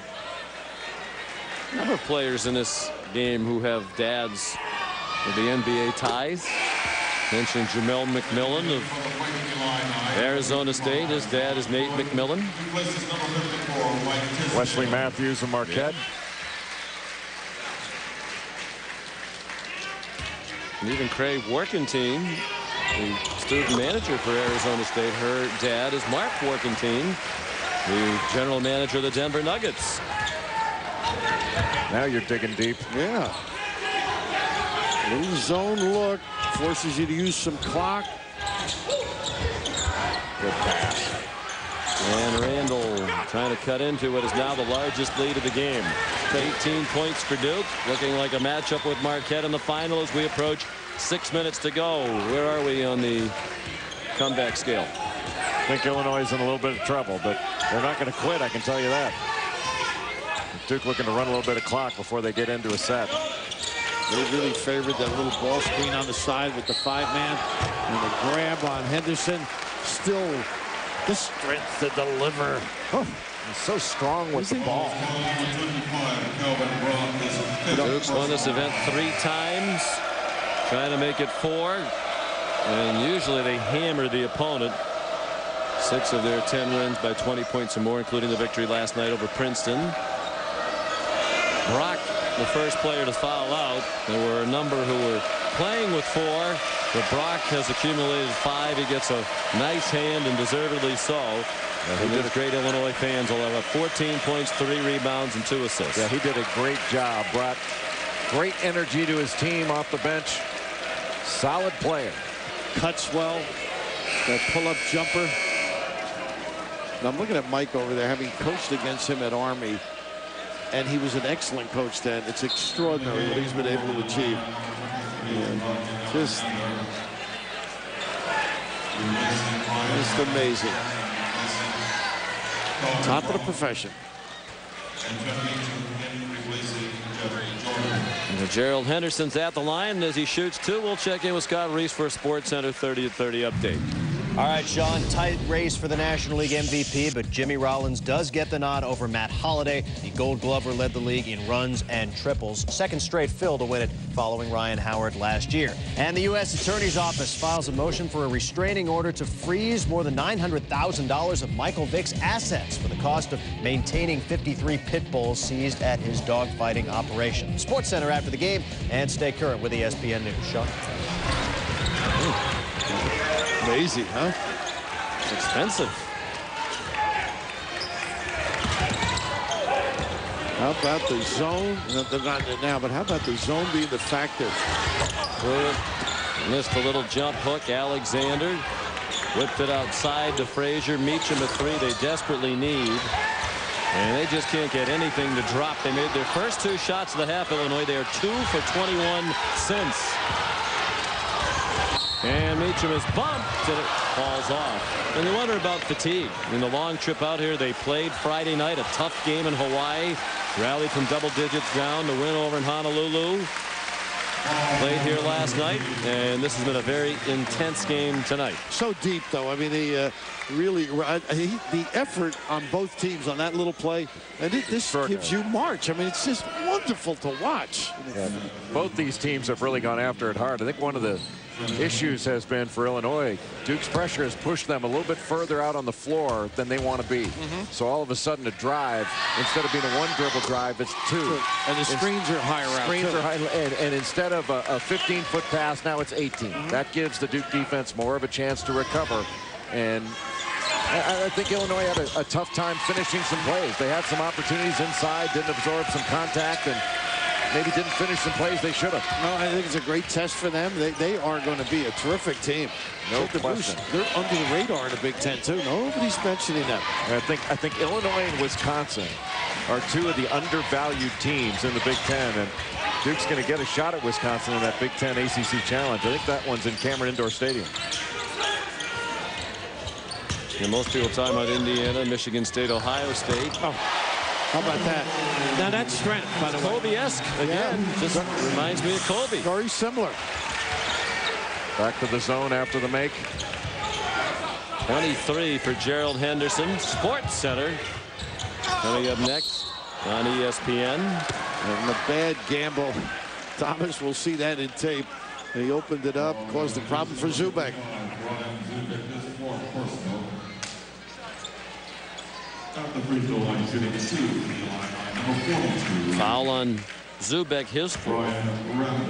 A number of players in this game who have dads with the NBA ties. Mentioned Jamel McMillan of Arizona State. His dad is Nate McMillan. Wesley Matthews of Marquette. And even Craig Workentine, the student manager for Arizona State. Her dad is Mark Workentine, the general manager of the Denver Nuggets. Now you're digging deep. Yeah. A little zone look. Forces you to use some clock. Good pass. And Randall trying to cut into what is now the largest lead of the game. 18 points for Duke. Looking like a matchup with Marquette in the final as we approach 6 minutes to go. Where are we on the comeback scale? I think Illinois is in a little bit of trouble, but they're not going to quit, I can tell you that. Duke looking to run a little bit of clock before they get into a set. They really favored that little ball screen on the side with the 5-man. And the grab on Henderson. Still the strength to deliver. Oh, he's so strong with the ball. Duke's won this event 3 times. Trying to make it 4. And usually they hammer the opponent. 6 of their 10 wins by 20 points or more, including the victory last night over Princeton. Brock, the first player to foul out. There were a number who were playing with 4, but Brock has accumulated 5. He gets a nice hand, and deservedly so. And these great Illinois fans will have 14 points, 3 rebounds, and 2 assists. Yeah, he did a great job. Brought great energy to his team off the bench. Solid player. Cuts well. That pull-up jumper. Now I'm looking at Mike over there, having coached against him at Army. And he was an excellent coach then. It's extraordinary what he's been able to achieve. And just amazing. Top of the profession. And Gerald Henderson's at the line. As he shoots 2, we'll check in with Scott Reese for a Sports Center 30 at 30 update. All right, Sean, tight race for the National League MVP, but Jimmy Rollins does get the nod over Matt Holliday. The Gold Glover led the league in runs and triples. Second straight fill to win it following Ryan Howard last year. And the U.S. Attorney's Office files a motion for a restraining order to freeze more than $900,000 of Michael Vick's assets for the cost of maintaining 53 pit bulls seized at his dogfighting operation. Sports Center after the game, and stay current with ESPN News. Sean. Amazing, huh? It's expensive. How about the zone? They're not now, but how about the zone being the factor? Missed a little jump hook. Alexander whipped it outside to Frazier. Meacham a 3 they desperately need. And they just can't get anything to drop. They made their first 2 shots of the half, Illinois. They are 2 for 21 since. And Meacham is bumped, and it falls off. And you wonder about fatigue. In the long trip out here, they played Friday night, a tough game in Hawaii. Rallied from double digits down to win over in Honolulu. Played here last night, and this has been a very intense game tonight. So deep, though. I mean, they really, the effort on both teams on that little play, and this gives you March. I mean, it's just wonderful to watch. Yeah, both these teams have really gone after it hard. I think one of the issues has been for Illinois, Duke's pressure has pushed them a little bit further out on the floor than they want to be. So all of a sudden a drive, instead of being a one dribble drive, it's two. And the screens are higher out. Screens are high, and instead of a 15-foot pass, now it's 18. That gives the Duke defense more of a chance to recover. And I think Illinois had a tough time finishing some plays. They had some opportunities inside, didn't absorb some contact, and maybe didn't finish some plays they should have. No, I think it's a great test for them. They are going to be a terrific team. No question. They're under the radar in the Big Ten too. Nobody's mentioning them. I think Illinois and Wisconsin are two of the undervalued teams in the Big Ten, and Duke's going to get a shot at Wisconsin in that Big Ten ACC Challenge. I think that one's in Cameron Indoor Stadium. And most people talking about Indiana, Michigan State, Ohio State. Oh, how about that? Now that's strength, by the way. Kobe-esque again. Just reminds me of Kobe. Very similar. Back to the zone after the make. 23 for Gerald Henderson. Sports Center coming up next on ESPN. And the bad gamble. Thomas will see that in tape. He opened it up, caused a problem for Zubek. Foul on Zubek, his fourth.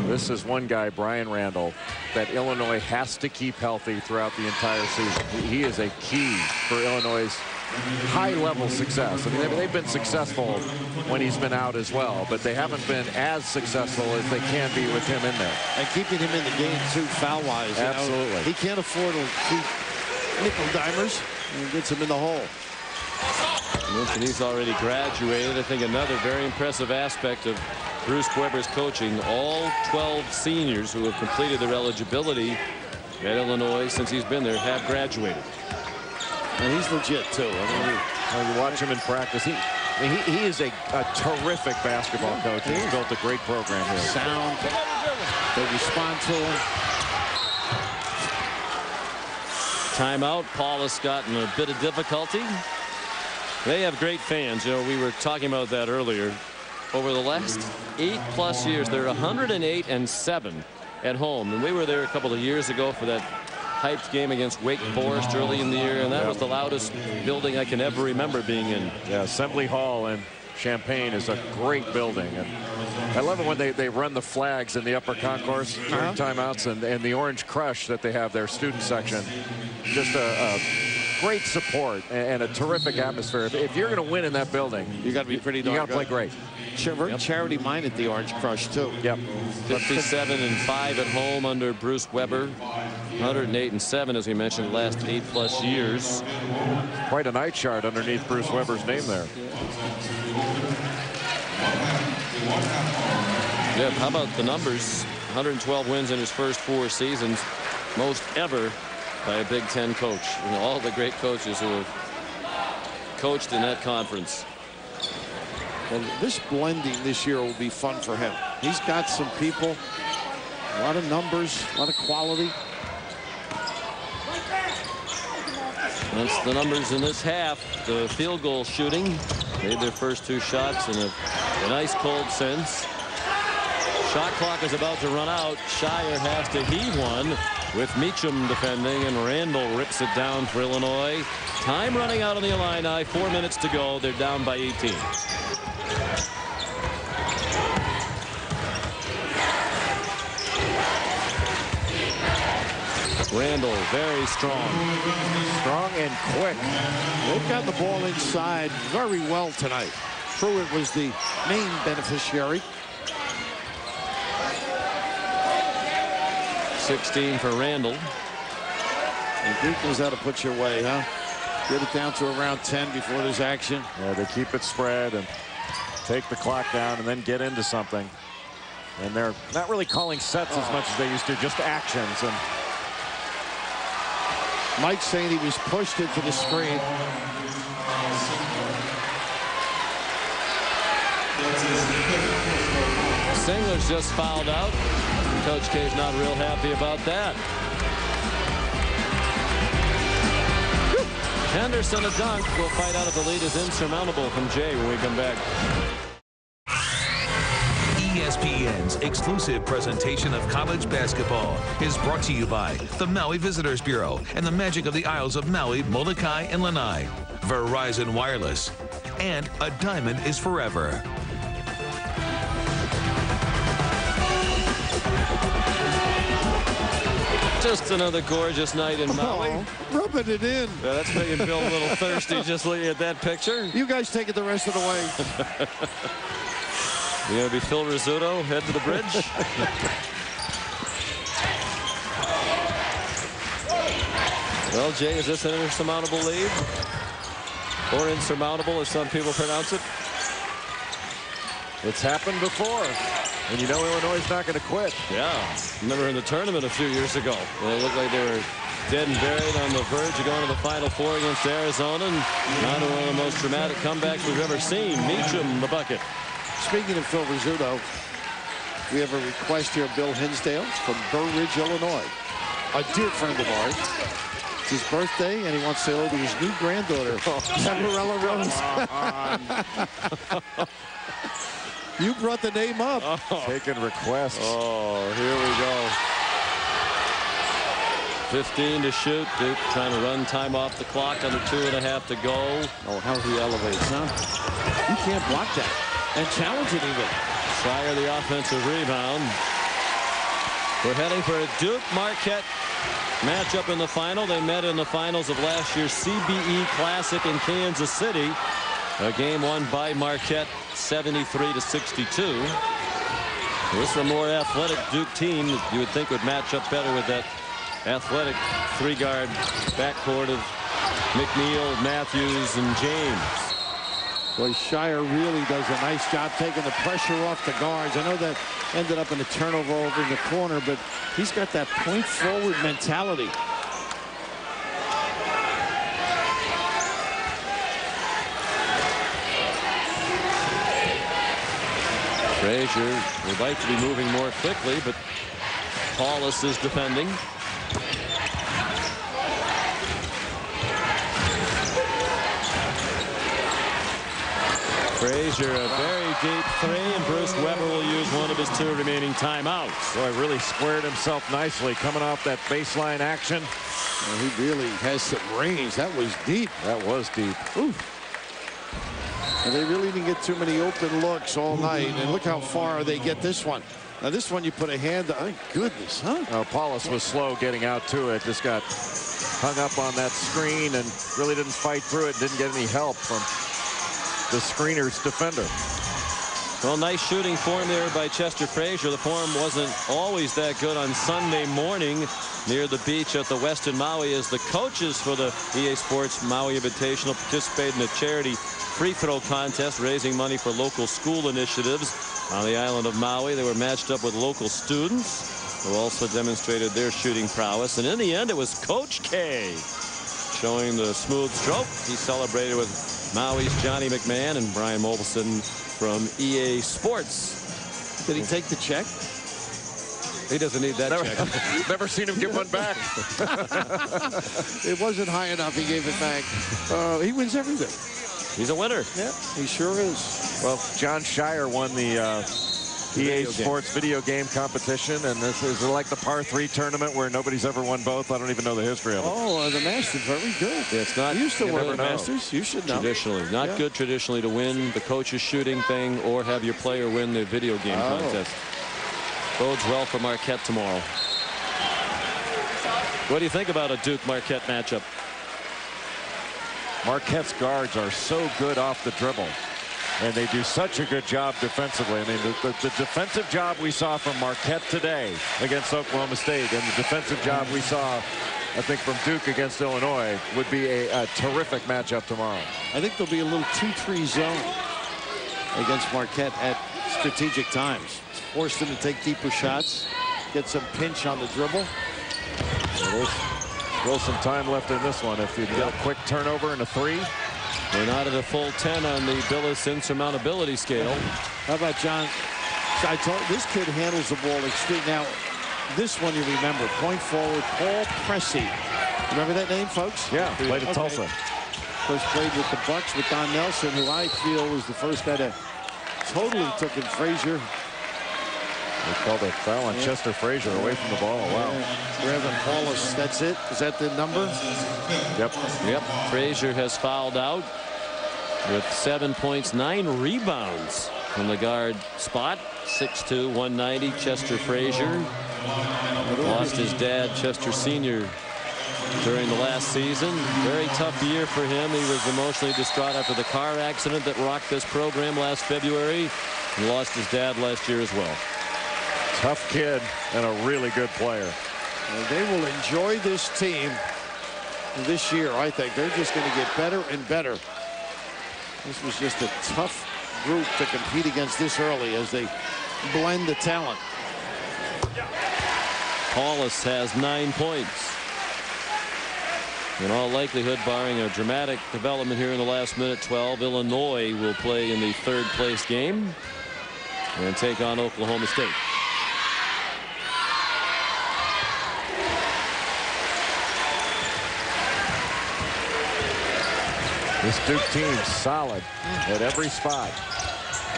This is one guy, Brian Randall, that Illinois has to keep healthy throughout the entire season. He is a key for Illinois' high-level success. I mean, they've been successful when he's been out as well, but they haven't been as successful as they can be with him in there. And keeping him in the game, too, foul-wise. Absolutely. He can't afford to keep nickel-dimers, and gets him in the hole. And he's already graduated. I think another very impressive aspect of Bruce Weber's coaching, all 12 seniors who have completed their eligibility at Illinois since he's been there have graduated. And he's legit, too. I mean, when you watch him in practice, he is a terrific basketball coach. He's built a great program here. Sound. They respond to him. Timeout. Paulus got in a bit of difficulty. They have great fans. You know, we were talking about that earlier. Over the last 8+ years, they're 108-7 at home. And we were there a couple of years ago for that hyped game against Wake Forest early in the year, and that was the loudest building I can ever remember being in. Yeah, Assembly Hall in Champaign is a great building. And I love it when they run the flags in the upper concourse during timeouts, and the Orange Crush that they have, their student section. Just a great support and a terrific atmosphere. If you're going to win in that building, you got to be pretty darn good. You got to play great. Very charity-minded, the Orange Crush, too. Yep. 57-5 at home under Bruce Weber. 108-7, as we mentioned, the last 8+ years. Quite a night chart underneath Bruce Weber's name there. Yeah, how about the numbers? 112 wins in his first 4 seasons, most ever by a Big Ten coach. You know, all the great coaches who have coached in that conference. Well, this blending this year will be fun for him. He's got some people, a lot of numbers, a lot of quality. That's the numbers in this half. The field goal shooting made their first 2 shots in a nice cold sense. Shot clock is about to run out. Shire has to heave one with Meacham defending, and Randall rips it down for Illinois. Time running out on the Illini. 4 minutes to go. They're down by 18. Randall very strong. Strong and quick. They've got the ball inside very well tonight. Pruitt was the main beneficiary. 16 for Randall. And Greek knows how to put your way, huh? Get it down to around 10 before there's action. Yeah, they keep it spread and take the clock down and then get into something. And they're not really calling sets as much as they used to, just actions. And Mike's saying he was pushed into the screen. Singler's just fouled out. Coach K's not real happy about that. Henderson a dunk. We'll find out if the lead is insurmountable from Jay when we come back. ESPN's exclusive presentation of college basketball is brought to you by the Maui Visitors Bureau and the Magic of the Isles of Maui, Molokai, and Lanai, Verizon Wireless, and a diamond is forever. Just another gorgeous night in Maui. Oh, rubbing it in. Yeah, that's making Bill a little thirsty just looking at that picture. You guys take it the rest of the way. You going to be Phil Rizzuto, head to the bridge? Well, Jay, is this an insurmountable lead? Or insurmountable, as some people pronounce it? It's happened before. And you know Illinois is not going to quit. Yeah. Remember in the tournament a few years ago, they looked like they were dead and buried on the verge of going to the Final Four against Arizona. And now to one of the most dramatic comebacks we've ever seen. Meacham, the bucket. Speaking of Phil Rizzuto, we have a request here, Bill Hinsdale from Burr Ridge, Illinois. A dear friend of ours. It's his birthday, and he wants to say hello to his new granddaughter, Gabriella Rose. You brought the name up. Taking requests. Oh, here we go. 15 to shoot. Duke trying to run time off the clock under 2.5 to go. Oh, how he elevates, huh? You can't block that. And challenge it even. Shire the offensive rebound. We're heading for a Duke-Marquette matchup in the final. They met in the finals of last year's CBE Classic in Kansas City. A game won by Marquette 73-62. This is a more athletic Duke team that you would think would match up better with that athletic three-guard backcourt of McNeil, Matthews, and James. Boy, Shire really does a nice job taking the pressure off the guards. I know that ended up in a turnover over in the corner, but he's got that point forward mentality. Frazier would like to be moving more quickly, but Paulus is defending. Frazier, a very deep three, and Bruce Weber will use one of his 2 remaining timeouts. Boy, really squared himself nicely coming off that baseline action. Well, he really has some range. That was deep. That was deep. Ooh. And they really didn't get too many open looks all night. And look how far they get this one. Now, this one you put a hand on. Thank goodness, huh? Oh, Paulus was slow getting out to it. Just got hung up on that screen and really didn't fight through it. Didn't get any help from the screener's defender. Well, nice shooting form there by Chester Frazier. The form wasn't always that good on Sunday morning near the beach at the Westin Maui as the coaches for the EA Sports Maui Invitational participated in a charity free throw contest raising money for local school initiatives on the island of Maui. They were matched up with local students who also demonstrated their shooting prowess. And in the end, it was Coach K showing the smooth stroke. He celebrated with Maui's Johnny McMahon and Brian Mobilson from EA Sports. Did he take the check? He doesn't need that check. Never seen him give one back. It wasn't high enough. He gave it back. He wins everything. He's a winner. Yeah, he sure is. Well, John Shire won the EA Sports video game competition, and this is like the par 3 tournament where nobody's ever won both. I don't even know the history of it. Oh, the Masters, very good. Yeah, it's not. You used to win the know. Masters. You should know. Traditionally, not good traditionally to win the coach's shooting thing or have your player win the video game contest. Bodes well for Marquette tomorrow. What do you think about a Duke-Marquette matchup? Marquette's guards are so good off the dribble, and they do such a good job defensively. I mean, the defensive job we saw from Marquette today against Oklahoma State and the defensive job we saw, I think, from Duke against Illinois would be a terrific matchup tomorrow. I think there'll be a little 2-3 zone against Marquette at strategic times. Force them to take deeper shots, get some pinch on the dribble. Still some time left in this one. If you get a quick turnover and a 3. They're not at a full 10 on the Billis insurmountability scale. How about John? I told you, this kid handles the ball extremely. Now, this one you remember. Point forward, Paul Pressey. Remember that name, folks? Yeah, played at Tulsa. First played with the Bucks with Don Nelson, who I feel was the first guy that totally took in Frazier. They called a foul on Chester Frazier away from the ball. Wow. Reverend Paulus, that's it? Is that the number? Yep. Frazier has fouled out with 7 points, 9 rebounds from the guard spot. 6'2", 190, Chester Frazier. Lost his dad, Chester Sr., during the last season. Very tough year for him. He was emotionally distraught after the car accident that rocked this program last February. He lost his dad last year as well. Tough kid and a really good player. And they will enjoy this team this year, I think. They're just going to get better and better. This was just a tough group to compete against this early as they blend the talent. Paulus has 9 points. In all likelihood, barring a dramatic development here in the last minute 12, Illinois will play in the 3rd place game and take on Oklahoma State. This Duke team's solid at every spot.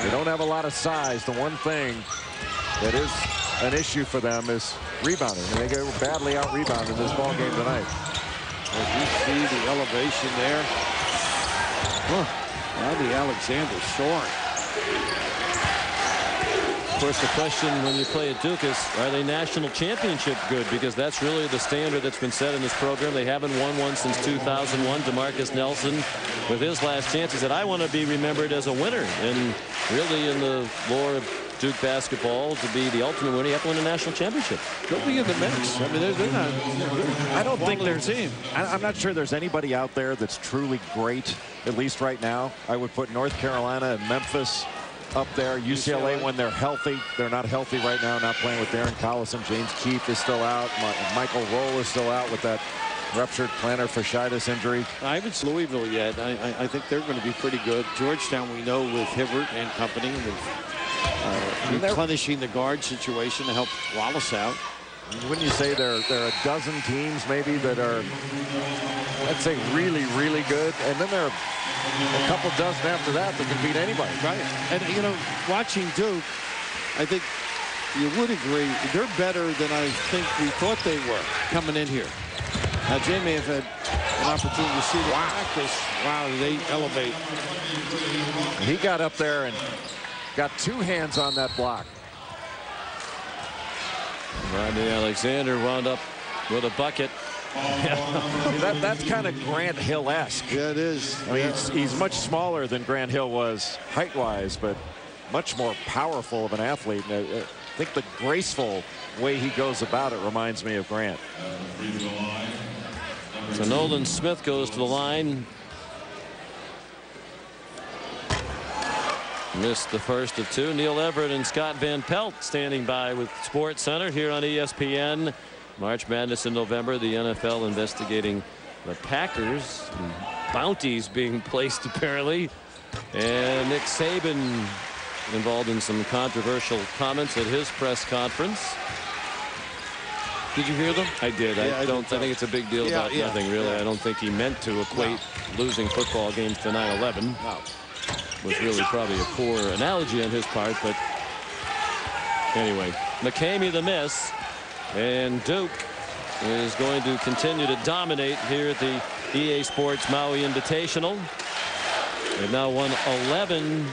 They don't have a lot of size. The one thing that is an issue for them is rebounding. And they go badly out rebounded this ball game tonight. As you see the elevation there. Now the Alexander soaring. Of course, the question when you play at Duke is, are they national championship good? Because that's really the standard that's been set in this program. They haven't won one since 2001. DeMarcus Nelson, with his last chance, he said, I want to be remembered as a winner. And really, in the lore of Duke basketball, to be the ultimate winner, you have to win a national championship. They'll be in the mix. I mean, they're not. I don't think there's. I'm not sure there's anybody out there that's truly great, at least right now. I would put North Carolina and Memphis up there. UCLA when they're healthy. They're not healthy right now, not playing with Darren Collison. James Keefe is still out. Michael Roll is still out with that ruptured plantar fasciitis injury. I haven't seen Louisville yet. I think they're going to be pretty good. Georgetown, we know, with Hibbert and company, with replenishing the guard situation to help Wallace out. Wouldn't you say there are a dozen teams maybe that are, I'd say, really, really good, and then there are a couple dozen after that that can beat anybody. Right. And, you know, watching Duke, I think you would agree they're better than I think we thought they were coming in here. Now, Jay may have had an opportunity to see the practice. Wow, they elevate. He got up there and got 2 hands on that block. Rodney Alexander wound up with a bucket. That's kind of Grant Hill-esque. Yeah, it is. I mean, he's much smaller than Grant Hill was height-wise, but much more powerful of an athlete. And I think the graceful way he goes about it reminds me of Grant. So Nolan Smith goes to the line. Missed the first of 2. Neil Everett and Scott Van Pelt standing by with Sports Center here on ESPN. March Madness in November. The NFL investigating the Packers. Bounties being placed apparently. And Nick Saban involved in some controversial comments at his press conference. Did you hear them? I did. Yeah, I think it's a big deal about nothing, really. I don't think he meant to equate losing football games to 9/11. No. Was really probably a poor analogy on his part, but anyway, McCamey the miss, and Duke is going to continue to dominate here at the EA Sports Maui Invitational. They've now won 11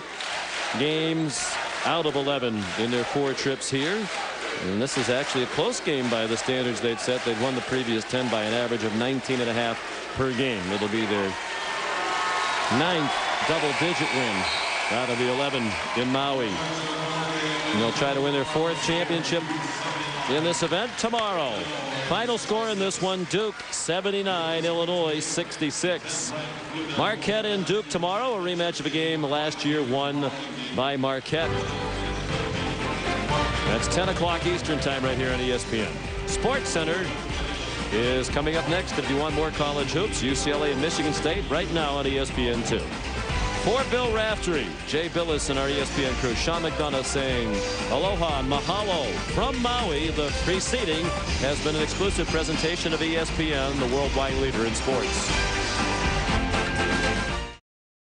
games out of 11 in their 4 trips here, and this is actually a close game by the standards they'd set. They'd won the previous 10 by an average of 19.5 per game. It'll be their 9th double-digit win out of the 11 in Maui. And they'll try to win their 4th championship in this event tomorrow. Final score in this one, Duke 79, Illinois 66. Marquette and Duke tomorrow, a rematch of a game last year won by Marquette. That's 10 o'clock Eastern time right here on ESPN. Sports Center is coming up next. If you want more college hoops, UCLA and Michigan State right now on ESPN2. For Bill Raftery, Jay Billis and our ESPN crew, Sean McDonough saying aloha and mahalo from Maui. The preceding has been an exclusive presentation of ESPN, the worldwide leader in sports.